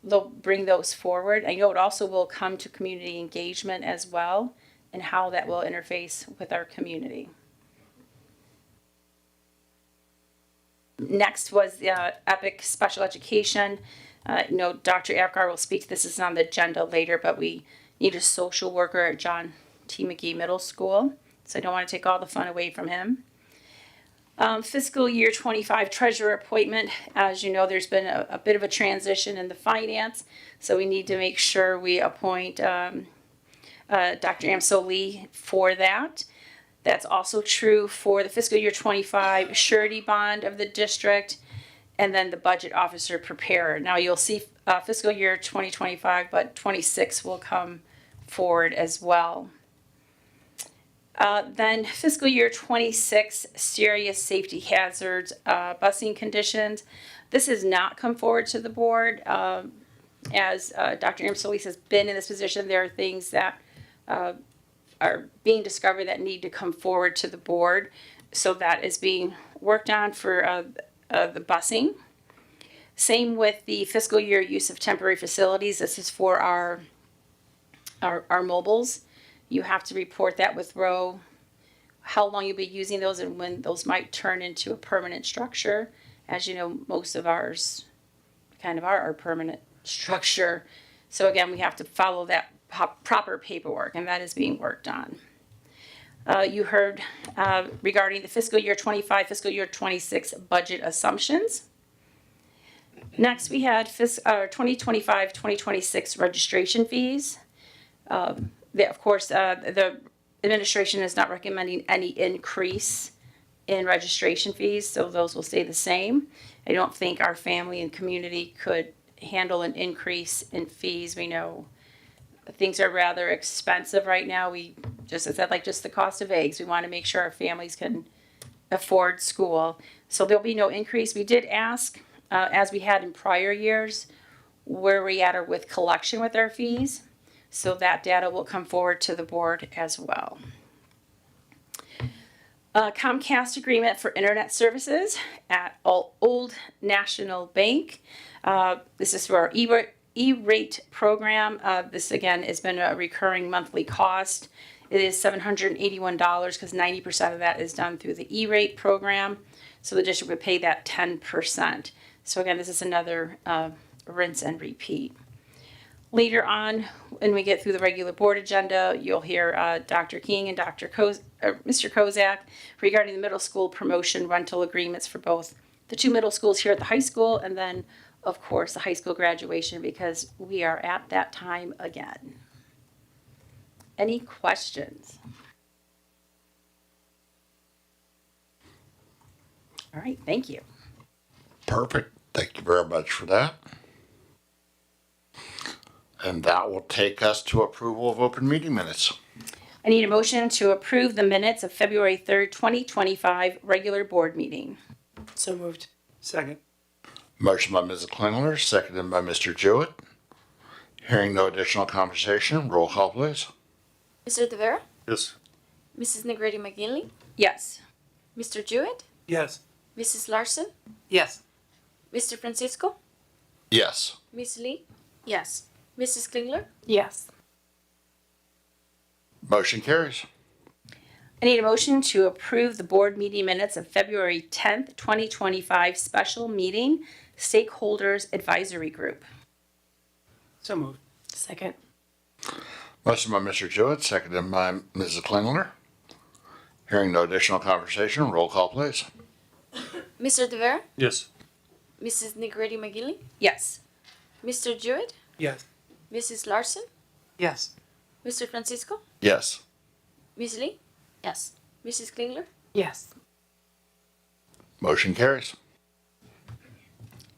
Speaker 11: they'll bring those forward. I know it also will come to community engagement as well, and how that will interface with our community. Next was the EPIC special education. Dr. Apgar will speak to this. Is on the agenda later, but we need a social worker at John T. McGee Middle School. So I don't want to take all the fun away from him. Fiscal year 25 treasurer appointment. As you know, there's been a bit of a transition in the finance, so we need to make sure we appoint Dr. Amsoli for that. That's also true for the fiscal year 25 surety bond of the district, and then the budget officer preparer. Now you'll see fiscal year 2025, but 26 will come forward as well. Then fiscal year 26, serious safety hazards, busing conditions. This has not come forward to the board. As Dr. Amsolis has been in this position, there are things that are being discovered that need to come forward to the board. So that is being worked on for the busing. Same with the fiscal year use of temporary facilities. This is for our mobiles. You have to report that with Roe, how long you'll be using those and when those might turn into a permanent structure. As you know, most of ours kind of are our permanent structure. So again, we have to follow that proper paperwork, and that is being worked on. You heard regarding the fiscal year 25, fiscal year 26 budget assumptions. Next, we had 2025-2026 registration fees. Of course, the administration is not recommending any increase in registration fees, so those will stay the same. I don't think our family and community could handle an increase in fees. We know things are rather expensive right now. We just, as that, like just the cost of eggs, we want to make sure our families can afford school. So there'll be no increase. We did ask, as we had in prior years, where we at with collection with our fees. So that data will come forward to the board as well. Comcast agreement for internet services at Old National Bank. This is for our E-rate program. This again has been a recurring monthly cost. It is $781 because 90% of that is done through the E-rate program. So the district would pay that 10%. So again, this is another rinse and repeat. Later on, when we get through the regular board agenda, you'll hear Dr. King and Mr. Kozak regarding the middle school promotion rental agreements for both the two middle schools here at the high school and then, of course, the high school graduation because we are at that time again. Any questions? All right, thank you.
Speaker 1: Perfect. Thank you very much for that. And that will take us to approval of open meeting minutes.
Speaker 11: I need a motion to approve the minutes of February 3rd, 2025 regular board meeting.
Speaker 14: So moved. Second.
Speaker 1: Motion by Mrs. Klingler, seconded by Mr. Jewett. Hearing no additional conversation, roll call please.
Speaker 2: Mr. Tavera?
Speaker 4: Yes.
Speaker 2: Mrs. Negrete McGinley?
Speaker 11: Yes.
Speaker 2: Mr. Jewett?
Speaker 14: Yes.
Speaker 2: Mrs. Larson?
Speaker 14: Yes.
Speaker 2: Mr. Francisco?
Speaker 1: Yes.
Speaker 2: Miss Lee?
Speaker 12: Yes.
Speaker 2: Mrs. Klingler?
Speaker 12: Yes.
Speaker 1: Motion carries.
Speaker 11: I need a motion to approve the board meeting minutes of February 10th, 2025 special meeting stakeholders advisory group.
Speaker 14: So moved.
Speaker 12: Second.
Speaker 1: Motion by Mr. Jewett, seconded by Mrs. Klingler. Hearing no additional conversation, roll call please.
Speaker 2: Mr. Tavera?
Speaker 4: Yes.
Speaker 2: Mrs. Negrete McGinley?
Speaker 11: Yes.
Speaker 2: Mr. Jewett?
Speaker 14: Yes.
Speaker 2: Mrs. Larson?
Speaker 14: Yes.
Speaker 2: Mr. Francisco?
Speaker 1: Yes.
Speaker 2: Miss Lee?
Speaker 15: Yes.
Speaker 2: Mrs. Klingler?
Speaker 12: Yes.
Speaker 1: Motion carries.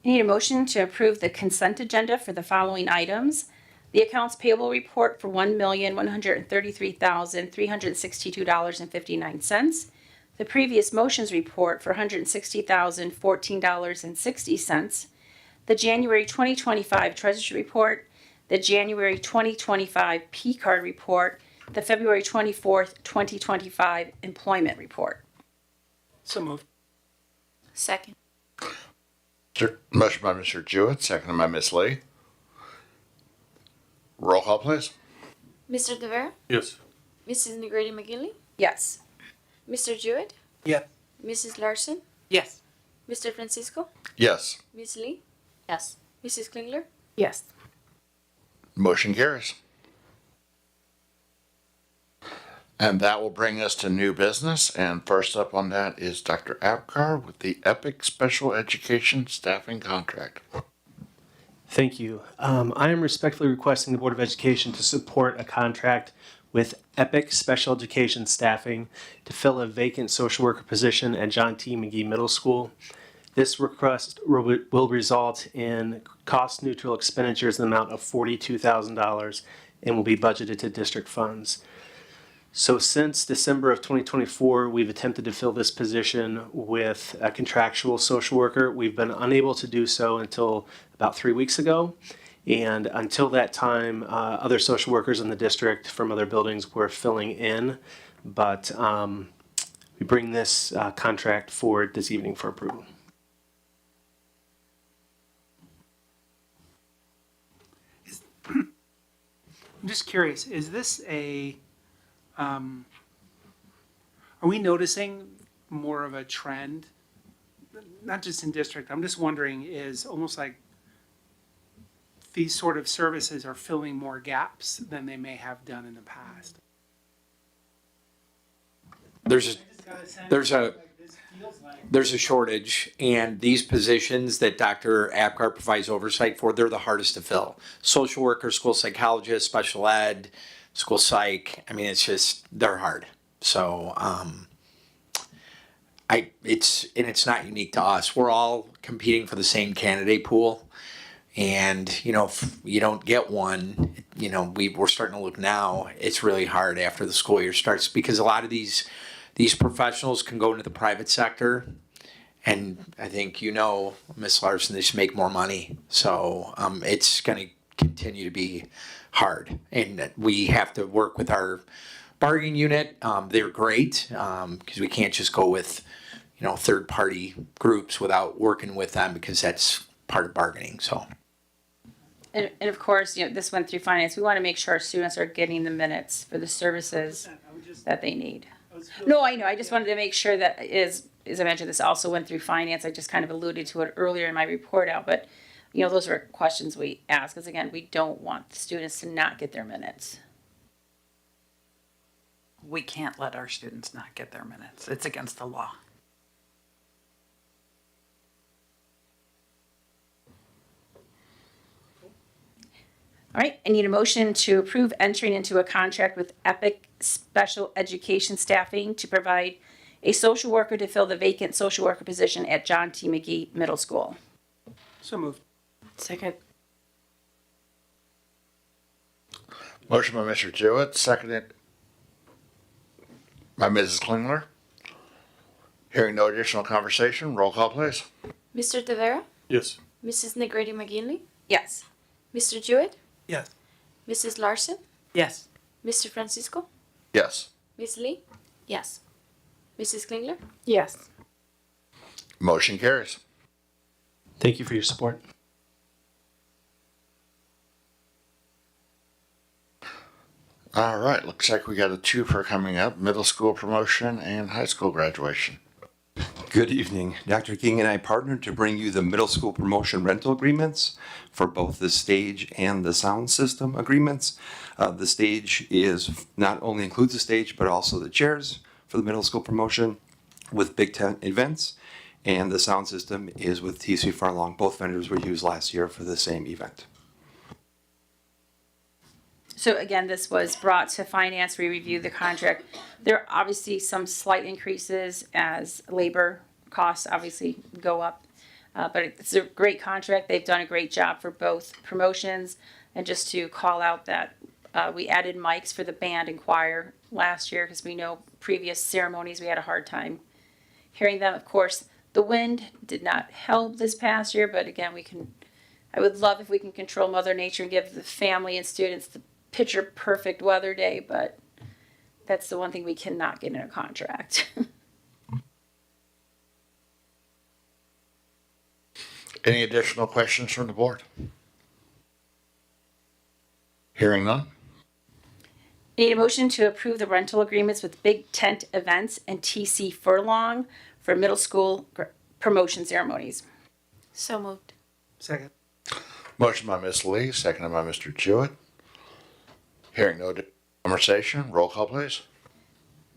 Speaker 11: I need a motion to approve the consent agenda for the following items. The accounts payable report for $1,133,362.59. The previous motions report for $160,014.60. The January 2025 Treasurer's Report, the January 2025 P-Card Report, the February 24th, 2025 Employment Report.
Speaker 14: So moved.
Speaker 15: Second.
Speaker 1: Motion by Mr. Jewett, seconded by Miss Lee. Roll call please.
Speaker 2: Mr. Tavera?
Speaker 4: Yes.
Speaker 2: Mrs. Negrete McGinley?
Speaker 11: Yes.
Speaker 2: Mr. Jewett?
Speaker 14: Yes.
Speaker 2: Mrs. Larson?
Speaker 14: Yes.
Speaker 2: Mr. Francisco?
Speaker 1: Yes.
Speaker 2: Miss Lee?
Speaker 15: Yes.
Speaker 2: Mrs. Klingler?
Speaker 12: Yes.
Speaker 1: Motion carries. And that will bring us to new business. And first up on that is Dr. Apgar with the EPIC Special Education Staffing Contract.
Speaker 14: Thank you. I am respectfully requesting the Board of Education to support a contract with EPIC Special Education Staffing to fill a vacant social worker position at John T. McGee Middle School. This request will result in cost-neutral expenditures in the amount of $42,000 and will be budgeted to district funds. So since December of 2024, we've attempted to fill this position with a contractual social worker. We've been unable to do so until about 3 weeks ago. And until that time, other social workers in the district from other buildings were filling in. But we bring this contract forward this evening for approval.
Speaker 16: I'm just curious, is this are we noticing more of a trend? Not just in district, I'm just wondering, is almost like these sort of services are filling more gaps than they may have done in the past.
Speaker 13: There's a shortage, and these positions that Dr. Apgar provides oversight for, they're the hardest to fill. Social worker, school psychologist, special ed, school psych. I mean, it's just, they're hard. So, it's not unique to us. We're all competing for the same candidate pool. And, you know, if you don't get one, you know, we're starting to look now, it's really hard after the school year starts because a lot of these professionals can go into the private sector. And I think, you know, Ms. Larson, they just make more money. So it's going to continue to be hard. And we have to work with our bargaining unit. They're great because we can't just go with, you know, third party groups without working with them because that's part of bargaining. So.
Speaker 11: And of course, you know, this went through finance. We want to make sure our students are getting the minutes for the services that they need. No, I know. I just wanted to make sure that as I mentioned, this also went through finance. I just kind of alluded to it earlier in my report out, but you know, those are questions we ask because again, we don't want students to not get their minutes.
Speaker 3: We can't let our students not get their minutes. It's against the law.
Speaker 11: All right, I need a motion to approve entering into a contract with Epic Special Education Staffing to provide a social worker to fill the vacant social worker position at John T. McGee Middle School.
Speaker 16: So moved.
Speaker 10: Second.
Speaker 1: Motion by Mr. Jewett, seconded by Mrs. Klingler. Hearing no additional conversation, roll call please.
Speaker 2: Mr. Tavera?
Speaker 14: Yes.
Speaker 2: Mrs. Negrete McGinley?
Speaker 11: Yes.
Speaker 2: Mr. Jewett?
Speaker 16: Yes.
Speaker 2: Mrs. Larson?
Speaker 16: Yes.
Speaker 2: Mr. Francisco?
Speaker 1: Yes.
Speaker 2: Ms. Lee?
Speaker 15: Yes.
Speaker 2: Mrs. Klingler?
Speaker 10: Yes.
Speaker 1: Motion carries.
Speaker 14: Thank you for your support.
Speaker 1: All right, looks like we got a twofer coming up, middle school promotion and high school graduation.
Speaker 17: Good evening. Dr. King and I partnered to bring you the middle school promotion rental agreements for both the stage and the sound system agreements. The stage is not only includes the stage, but also the chairs for the middle school promotion with Big Tent events. And the sound system is with TC Farlong. Both vendors were used last year for the same event.
Speaker 11: So again, this was brought to finance. We reviewed the contract. There are obviously some slight increases as labor costs obviously go up. But it's a great contract. They've done a great job for both promotions. And just to call out that we added mics for the band and choir last year because we know previous ceremonies we had a hard time hearing them. Of course, the wind did not help this past year, but again, I would love if we can control Mother Nature and give the family and students the picture perfect weather day, but that's the one thing we cannot get in a contract.
Speaker 1: Any additional questions from the board? Hearing none?
Speaker 11: Need a motion to approve the rental agreements with Big Tent Events and TC Furlong for middle school promotion ceremonies.
Speaker 15: So moved.
Speaker 16: Second.
Speaker 1: Motion by Ms. Lee, seconded by Mr. Jewett. Hearing no conversation, roll call please.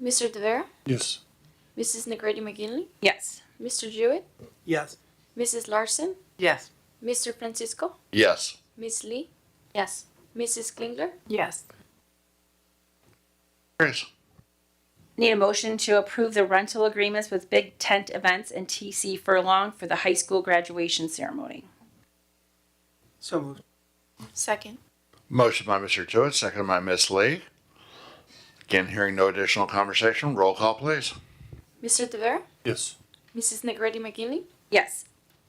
Speaker 2: Mr. Tavera?
Speaker 14: Yes.
Speaker 2: Mrs. Negrete McGinley?
Speaker 11: Yes.
Speaker 2: Mr. Jewett?
Speaker 16: Yes.
Speaker 2: Mrs. Larson?
Speaker 3: Yes.
Speaker 2: Mr. Francisco?
Speaker 1: Yes.
Speaker 2: Ms. Lee?
Speaker 15: Yes.
Speaker 2: Mrs. Klingler?
Speaker 10: Yes.
Speaker 1: Carries.
Speaker 11: Need a motion to approve the rental agreements with Big Tent Events and TC Furlong for the high school graduation ceremony.
Speaker 16: So moved.
Speaker 15: Second.
Speaker 1: Motion by Mr. Jewett, seconded by Ms. Lee. Again, hearing no additional conversation, roll call please.
Speaker 2: Mr. Tavera?
Speaker 14: Yes.
Speaker 2: Mrs. Negrete McGinley?
Speaker 11: Yes.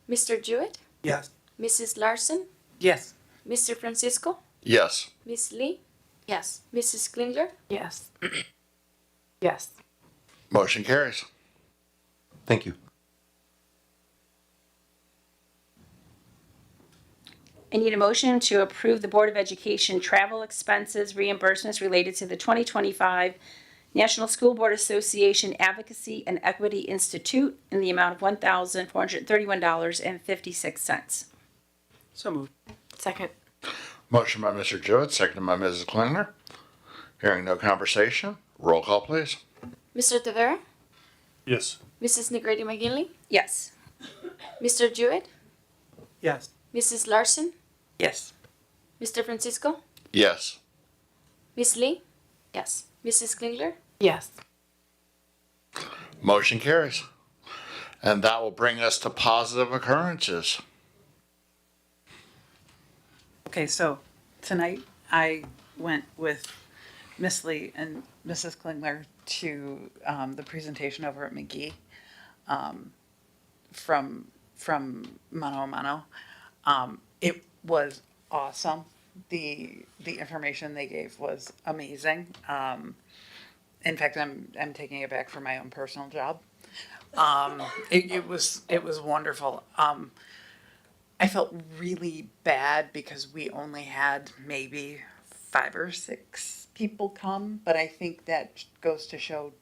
Speaker 2: Mr. Jewett?
Speaker 16: Yes.
Speaker 2: Mrs. Larson?
Speaker 16: Yes.
Speaker 2: Mr. Francisco?
Speaker 1: Yes.
Speaker 2: Ms. Lee?
Speaker 15: Yes.
Speaker 2: Mrs. Klingler?
Speaker 10: Yes. Yes.
Speaker 1: Motion carries.
Speaker 17: Thank you.
Speaker 11: I need a motion to approve the Board of Education travel expenses reimbursements related to the 2025 National School Board Association Advocacy and Equity Institute in the amount of $1,431.56.
Speaker 16: So moved.
Speaker 10: Second.
Speaker 1: Motion by Mr. Jewett, seconded by Mrs. Klingler. Hearing no conversation, roll call please.
Speaker 2: Mr. Tavera?
Speaker 14: Yes.
Speaker 2: Mrs. Negrete McGinley?
Speaker 11: Yes.
Speaker 2: Mr. Jewett?
Speaker 16: Yes.
Speaker 2: Mrs. Larson?
Speaker 3: Yes.
Speaker 2: Mr. Francisco?
Speaker 1: Yes.
Speaker 2: Ms. Lee?
Speaker 15: Yes.
Speaker 2: Mrs. Klingler?
Speaker 10: Yes.
Speaker 1: Motion carries. And that will bring us to positive occurrences.
Speaker 3: Okay, so tonight I went with Miss Lee and Mrs. Klingler to the presentation over at McGee from Mano a Mano. It was awesome. The information they gave was amazing. In fact, I'm taking it back for my own personal job. It was wonderful. I felt really bad because we only had maybe 5 or 6 people come, but I think that goes to show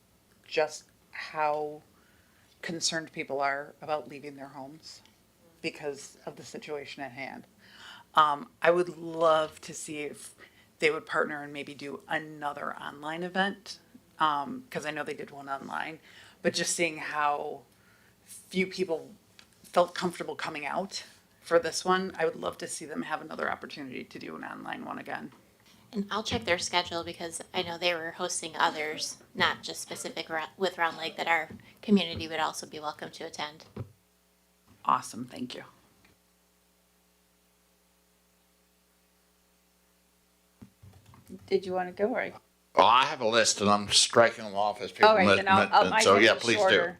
Speaker 3: just how concerned people are about leaving their homes because of the situation at hand. I would love to see if they would partner and maybe do another online event, because I know they did one online, but just seeing how few people felt comfortable coming out for this one, I would love to see them have another opportunity to do an online one again.
Speaker 15: And I'll check their schedule because I know they were hosting others, not just specific with Round Lake, that our community would also be welcome to attend.
Speaker 3: Awesome, thank you.
Speaker 11: Did you want to go or?
Speaker 1: Well, I have a list and I'm striking them off as people.
Speaker 11: All right, then
Speaker 1: So
Speaker 11: mine
Speaker 1: yeah,
Speaker 11: is
Speaker 1: please
Speaker 11: shorter.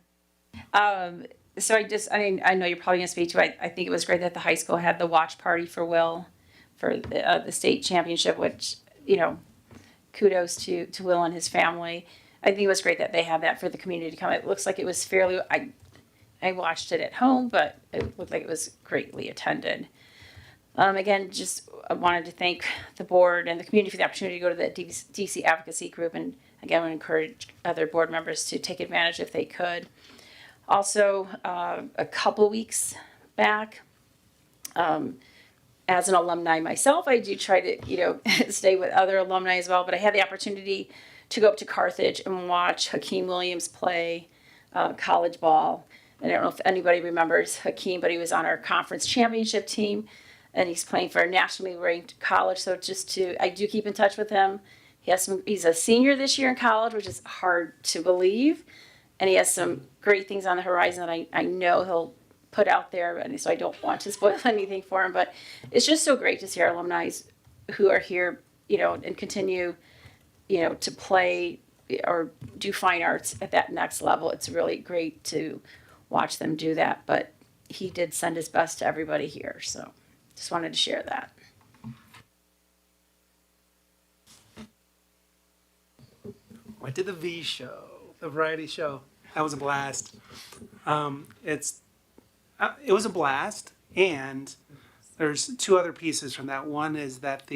Speaker 11: So I know you're probably going to speak to it. I think it was great that the high school had the watch party for Will for the state championship, which, kudos to Will and his family. I think it was great that they had that for the community to come. It looks like it was fairly, I watched it at home, but it looked like it was greatly attended. Again, just I wanted to thank the board and the community for the opportunity to go to the DC advocacy group. And again, I would encourage other board members to take advantage if they could. Also, a couple weeks back, as an alumni myself, I do try to, stay with other alumni as well, but I had the opportunity to go up to Carthage and watch Hakeem Williams play college ball. I don't know if anybody remembers Hakeem, but he was on our conference championship team, and he's playing for a nationally ranked college. So I do keep in touch with him. He's a senior this year in college, which is hard to believe. And he has some great things on the horizon that I know he'll put out there. And so I don't want to spoil anything for him, but it's just so great to see our alumni who are here, and continue, to play or do fine arts at that next level. It's really great to watch them do that. But he did send his best to everybody here. So just wanted to share that.
Speaker 16: Went to the V show, the variety show. That was a blast. It was a blast, and there's 2 other pieces from that. One is that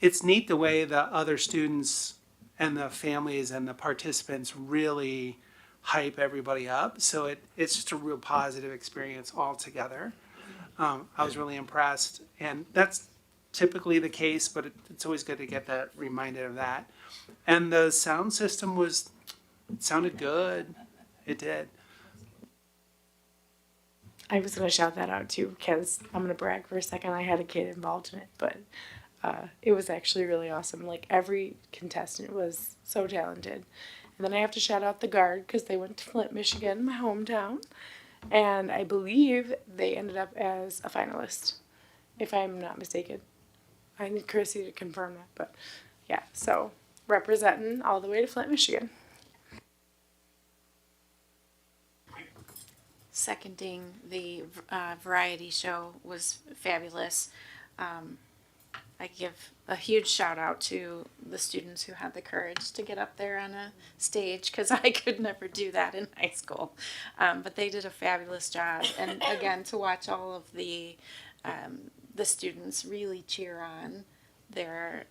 Speaker 16: it's neat the way the other students and the families and the participants really hype everybody up. So it's just a real positive experience altogether. I was really impressed, and that's typically the case, but it's always good to get that reminded of that. And the sound system it sounded good. It did.
Speaker 18: I was going to shout that out too because I'm going to brag for a second. I had a kid involved in it, but it was actually really awesome. Like every contestant was so talented. And then I have to shout out the Guard because they went to Flint, Michigan, my hometown. And I believe they ended up as a finalist, if I'm not mistaken. I need Chrissy to confirm that, but yeah, so representing all the way to Flint, Michigan.
Speaker 12: Seconding the variety show was fabulous. I give a huge shout out to the students who had the courage to get up there on a stage because I could never do that in high school. But they did a fabulous job. And again, to watch all of the students really cheer on their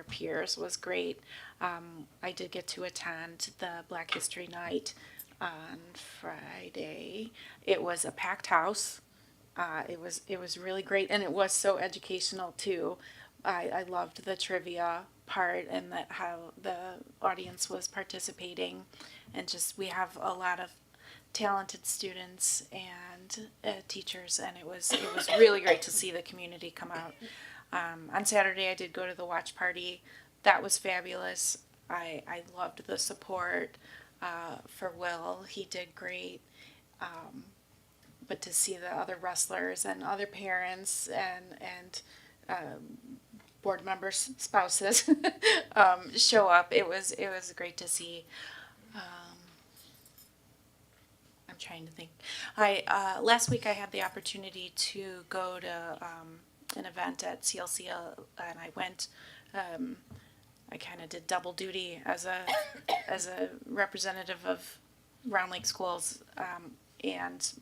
Speaker 12: peers was great. I did get to attend the Black History Night on Friday. It was a packed house. It was really great, and it was so educational too. I loved the trivia part and that how the audience was participating, and just we have a lot of talented students and teachers, and it was really great to see the community come out. On Saturday, I did go to the watch party. That was fabulous. I loved the support for Will. He did great. But to see the other wrestlers and other parents and
Speaker 11: board members' spouses show up. It was great to see. I'm trying to think. Last week I had the opportunity to go to an event at CLC, and I went. I kind of did double duty as a representative of Round Lake Schools, and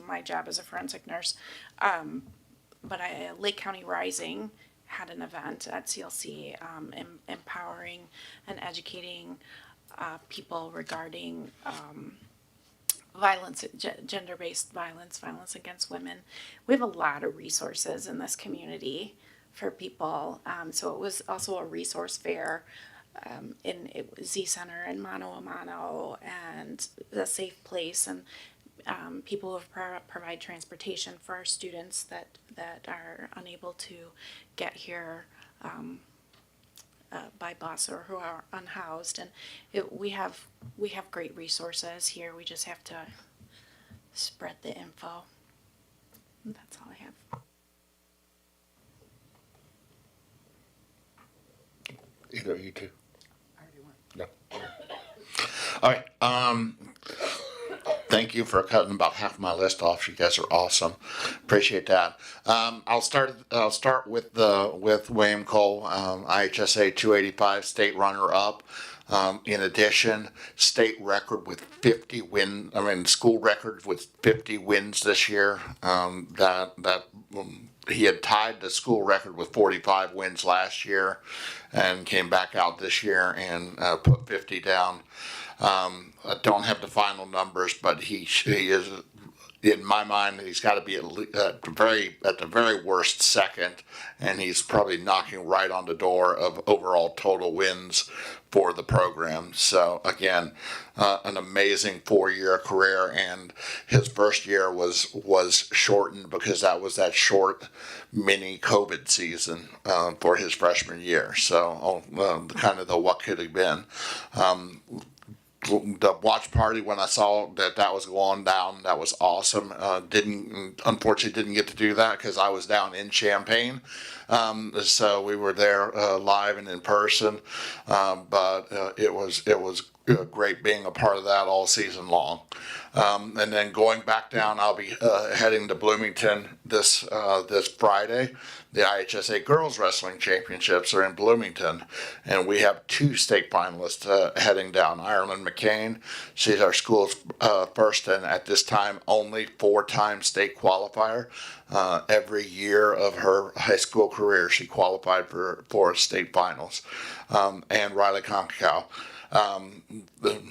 Speaker 11: my job as a forensic nurse. But Lake County Rising had an event at CLC, empowering and educating people regarding violence, gender-based violence, violence against women. We have a lot of resources in this community for people. So it was also a resource fair in Z Center and Mano a Mano and a safe place, and people who provide transportation for our students that are unable to get here by bus or who are unhoused. And we have great resources here. We just have to spread the info. And that's all I have.
Speaker 1: Either you two. No. All right. Thank you for cutting about half my list off. You guys are awesome. Appreciate that. I'll start with William Cole, IHSA 285 state runner up. In addition, state record with 50 school record with 50 wins this year. He had tied the school record with 45 wins last year, and came back out this year and put 50 down. I don't have the final numbers, but he is, in my mind, he's got to be at the very worst second, and he's probably knocking right on the door of overall total wins for the program. So again, an amazing 4-year career, and his first year was shortened because that was that short mini COVID season for his freshman year. So kind of the what could have been. The watch party, when I saw that was going down, that was awesome. Unfortunately didn't get to do that because I was down in Champaign. So we were there live and in person, but it was great being a part of that all season long. And then going back down, I'll be heading to Bloomington this Friday. The IHSA Girls Wrestling Championships are in Bloomington, and we have 2 state finalists heading down. Ireland McCain, she's our school's first and at this time only 4-time state qualifier. Every year of her high school career, she qualified for state finals. And Riley Concow.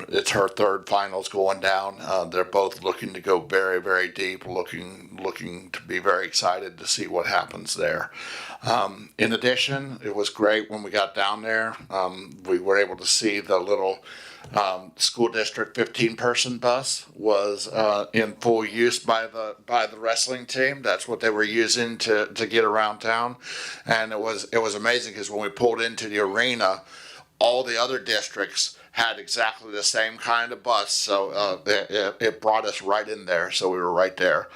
Speaker 1: It's her 3rd finals going down. They're both looking to go very, very deep, looking to be very excited to see what happens there. In addition, it was great when we got down there. We were able to see the little school district 15-person bus was in full use by the wrestling team. That's what they were using to get around town, and it was amazing because when we pulled into the arena, all the other districts had exactly the same kind of bus, so it brought us right in there, so we were right there.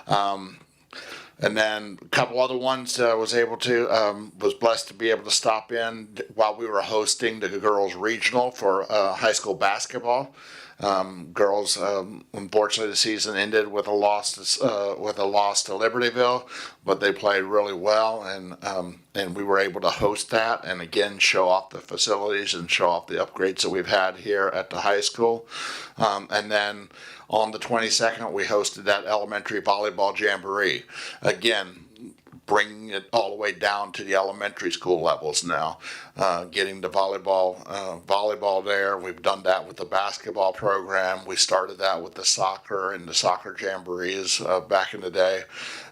Speaker 1: And then a couple other ones was blessed to be able to stop in while we were hosting the girls regional for high school basketball. Girls, unfortunately, the season ended with a loss to Libertyville, but they played really well, and we were able to host that and again show off the facilities and show off the upgrades that we've had here at the high school. And then on the 22nd, we hosted that elementary volleyball jamboree. Again, bringing it all the way down to the elementary school levels now, getting the volleyball there. We've done that with the basketball program. We started that with the soccer and the soccer jamborees back in the day.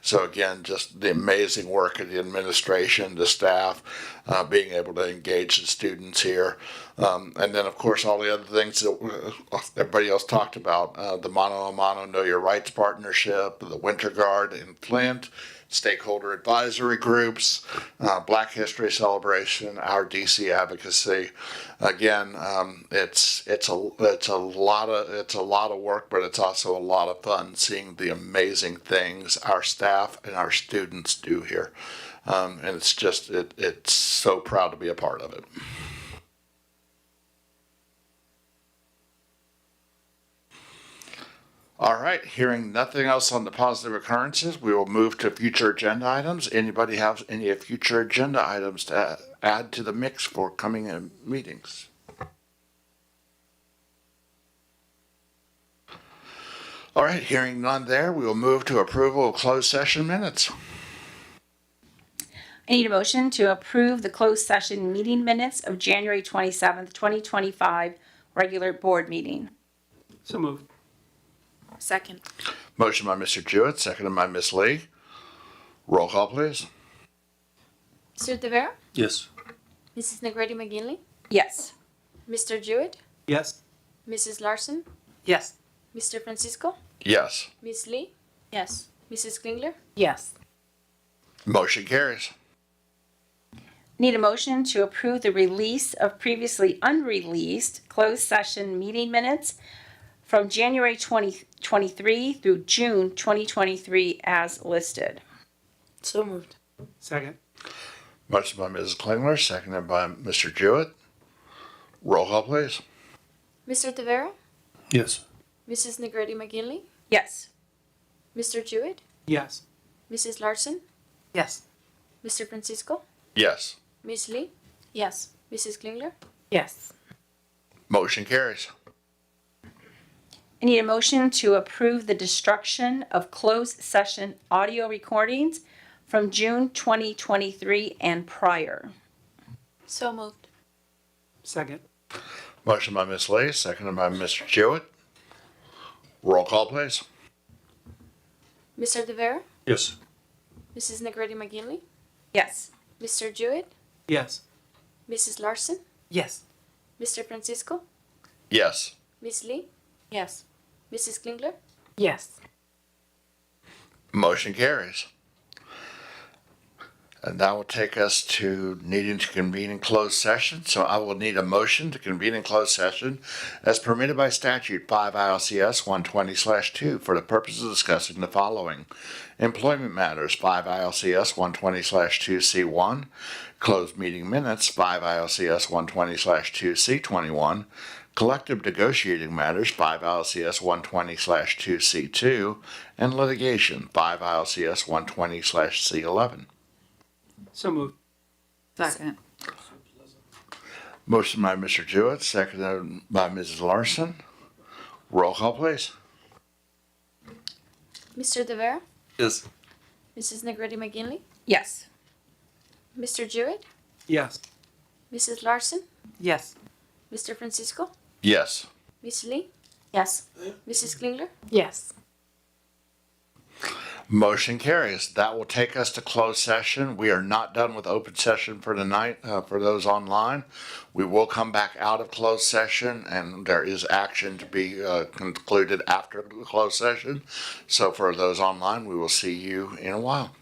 Speaker 1: So again, just the amazing work of the administration, the staff, being able to engage the students here. And then, of course, all the other things that everybody else talked about, the Mano a Mano Know Your Rights partnership, the Winter Guard in Flint, stakeholder advisory groups, Black History Celebration, our DC advocacy. Again, it's a lot of work, but it's also a lot of fun seeing the amazing things our staff and our students do here, and it's so proud to be a part of it. All right, hearing nothing else on the positive occurrences, we will move to future agenda items. Anybody have any future agenda items to add to the mix for coming meetings? All right, hearing none there, we will move to approval of closed session minutes.
Speaker 11: I need a motion to approve the closed session meeting minutes of January 27th, 2025, regular board meeting.
Speaker 16: So moved.
Speaker 10: Second.
Speaker 1: Motion by Mr. Jewett, seconded by Ms. Lee. Roll call, please.
Speaker 2: Mr. Tavera?
Speaker 14: Yes.
Speaker 2: Mrs. Negretti McGinley?
Speaker 11: Yes.
Speaker 2: Mr. Jewett?
Speaker 16: Yes.
Speaker 2: Mrs. Larson?
Speaker 16: Yes.
Speaker 2: Mr. Francisco?
Speaker 1: Yes.
Speaker 2: Ms. Lee?
Speaker 12: Yes.
Speaker 2: Mrs. Klingler?
Speaker 10: Yes.
Speaker 1: Motion carries.
Speaker 11: Need a motion to approve the release of previously unreleased closed session meeting minutes from January 2023 through June 2023 as listed.
Speaker 10: So moved.
Speaker 16: Second.
Speaker 1: Motion by Mrs. Klingler, seconded by Mr. Jewett. Roll call, please.
Speaker 2: Mr. Tavera?
Speaker 14: Yes.
Speaker 2: Mrs. Negretti McGinley?
Speaker 11: Yes.
Speaker 2: Mr. Jewett?
Speaker 16: Yes.
Speaker 2: Mrs. Larson?
Speaker 16: Yes.
Speaker 2: Mr. Francisco?
Speaker 1: Yes.
Speaker 2: Ms. Lee?
Speaker 12: Yes.
Speaker 2: Mrs. Klingler?
Speaker 10: Yes.
Speaker 1: Motion carries.
Speaker 11: I need a motion to approve the destruction of closed session audio recordings from June 2023 and prior.
Speaker 12: So moved.
Speaker 16: Second.
Speaker 1: Motion by Ms. Lee, seconded by Mr. Jewett. Roll call, please.
Speaker 2: Mr. Tavera?
Speaker 14: Yes.
Speaker 2: Mrs. Negretti McGinley?
Speaker 11: Yes.
Speaker 2: Mr. Jewett?
Speaker 16: Yes.
Speaker 2: Mrs. Larson?
Speaker 16: Yes.
Speaker 2: Mr. Francisco?
Speaker 1: Yes.
Speaker 2: Ms. Lee?
Speaker 12: Yes.
Speaker 2: Mrs. Klingler?
Speaker 10: Yes.
Speaker 1: Motion carries. And that will take us to needing to convene in closed session. So I will need a motion to convene in closed session as permitted by statute 5 ILCS 120/2 for the purpose of discussing the following: employment matters 5 ILCS 120/2C1, closed meeting minutes 5 ILCS 120/2C21, collective negotiating matters 5 ILCS 120/2C2, and litigation 5 ILCS 120/C11.
Speaker 16: So moved.
Speaker 3: Second.
Speaker 1: Motion by Mr. Jewett, seconded by Mrs. Larson. Roll call, please.
Speaker 2: Mr. Tavera?
Speaker 14: Yes.
Speaker 2: Mrs. Negretti McGinley?
Speaker 11: Yes.
Speaker 2: Mr. Jewett?
Speaker 16: Yes.
Speaker 2: Mrs. Larson?
Speaker 16: Yes.
Speaker 2: Mr. Francisco?
Speaker 1: Yes.
Speaker 2: Ms. Lee?
Speaker 12: Yes.
Speaker 2: Mrs. Klingler?
Speaker 10: Yes.
Speaker 1: Motion carries. That will take us to closed session. We are not done with open session for tonight. For those online, we will come back out of closed session, and there is action to be concluded after the closed session. So for those online, we will see you in a while.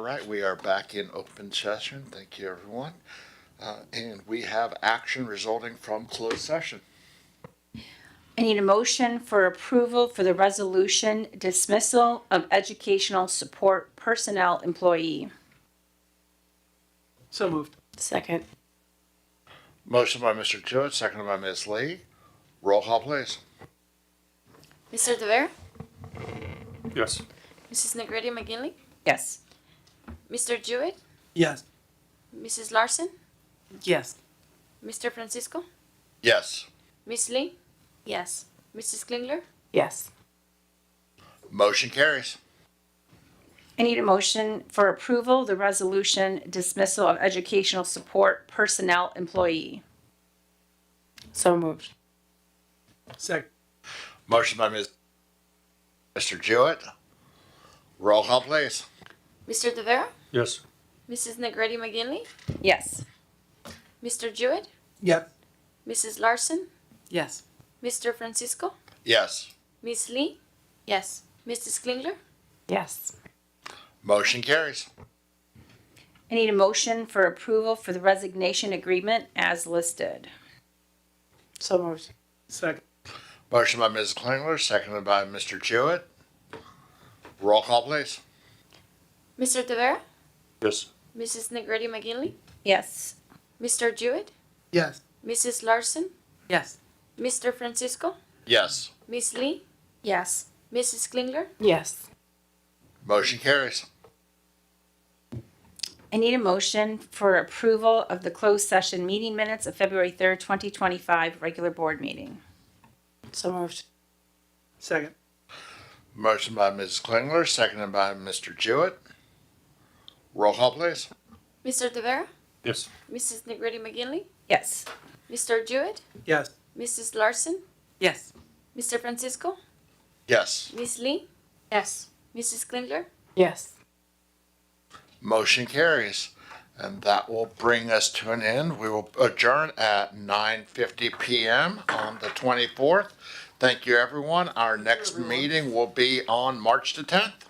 Speaker 1: right, we are back in open session. Thank you, everyone. And we have action resulting from closed session.
Speaker 11: I need a motion for approval for the resolution dismissal of educational support personnel employee.
Speaker 16: So moved.
Speaker 18: Second.
Speaker 1: Motion by Mr. Jewett, seconded by Ms. Lee. Roll call, please.
Speaker 2: Mr. Tavera?
Speaker 4: Yes.
Speaker 2: Mrs. Negretti McGinley?
Speaker 11: Yes.
Speaker 2: Mr. Jewett?
Speaker 16: Yes.
Speaker 2: Mrs. Larson?
Speaker 16: Yes.
Speaker 2: Mr. Francisco?
Speaker 1: Yes.
Speaker 2: Miss Lee?
Speaker 15: Yes.
Speaker 2: Mrs. Klingler?
Speaker 18: Yes.
Speaker 1: Motion carries.
Speaker 11: I need a motion for approval of the resolution dismissal of educational support personnel employee.
Speaker 18: So moved.
Speaker 16: Second.
Speaker 1: Motion by Mr. Jewett. Roll call, please.
Speaker 2: Mr. Tavera?
Speaker 4: Yes.
Speaker 2: Mrs. Negretti McGinley?
Speaker 11: Yes.
Speaker 2: Mr. Jewett?
Speaker 16: Yep.
Speaker 2: Mrs. Larson?
Speaker 16: Yes.
Speaker 2: Mr. Francisco?
Speaker 1: Yes.
Speaker 2: Miss Lee?
Speaker 15: Yes.
Speaker 2: Mrs. Klingler?
Speaker 18: Yes.
Speaker 1: Motion carries.
Speaker 11: I need a motion for approval for the resignation agreement as listed.
Speaker 18: So moved.
Speaker 16: Second.
Speaker 1: Motion by Ms. Klingler, seconded by Mr. Jewett. Roll call, please.
Speaker 2: Mr. Tavera?
Speaker 4: Yes.
Speaker 2: Mrs. Negretti McGinley?
Speaker 11: Yes.
Speaker 2: Mr. Jewett?
Speaker 16: Yes.
Speaker 2: Mrs. Larson?
Speaker 16: Yes.
Speaker 2: Mr. Francisco?
Speaker 1: Yes.
Speaker 2: Miss Lee?
Speaker 11: Yes.
Speaker 2: Mrs. Klingler?
Speaker 18: Yes.
Speaker 1: Motion carries.
Speaker 11: I need a motion for approval of the closed session meeting minutes of February 3rd, 2025, regular board meeting.
Speaker 18: So moved.
Speaker 16: Second.
Speaker 1: Motion by Mrs. Klingler, seconded by Mr. Jewett. Roll call, please.
Speaker 2: Mr. Tavera?
Speaker 4: Yes.
Speaker 2: Mrs. Negretti McGinley?
Speaker 11: Yes.
Speaker 2: Mr. Jewett?
Speaker 16: Yes.
Speaker 2: Mrs. Larson?
Speaker 16: Yes.
Speaker 2: Mr. Francisco?
Speaker 1: Yes.
Speaker 2: Miss Lee?
Speaker 15: Yes.
Speaker 2: Mrs. Klingler?
Speaker 18: Yes.
Speaker 1: Motion carries. And that will bring us to an end. We will adjourn at 9:50 p.m. on the 24th. Thank you, everyone. Our next meeting will be on March the 10th.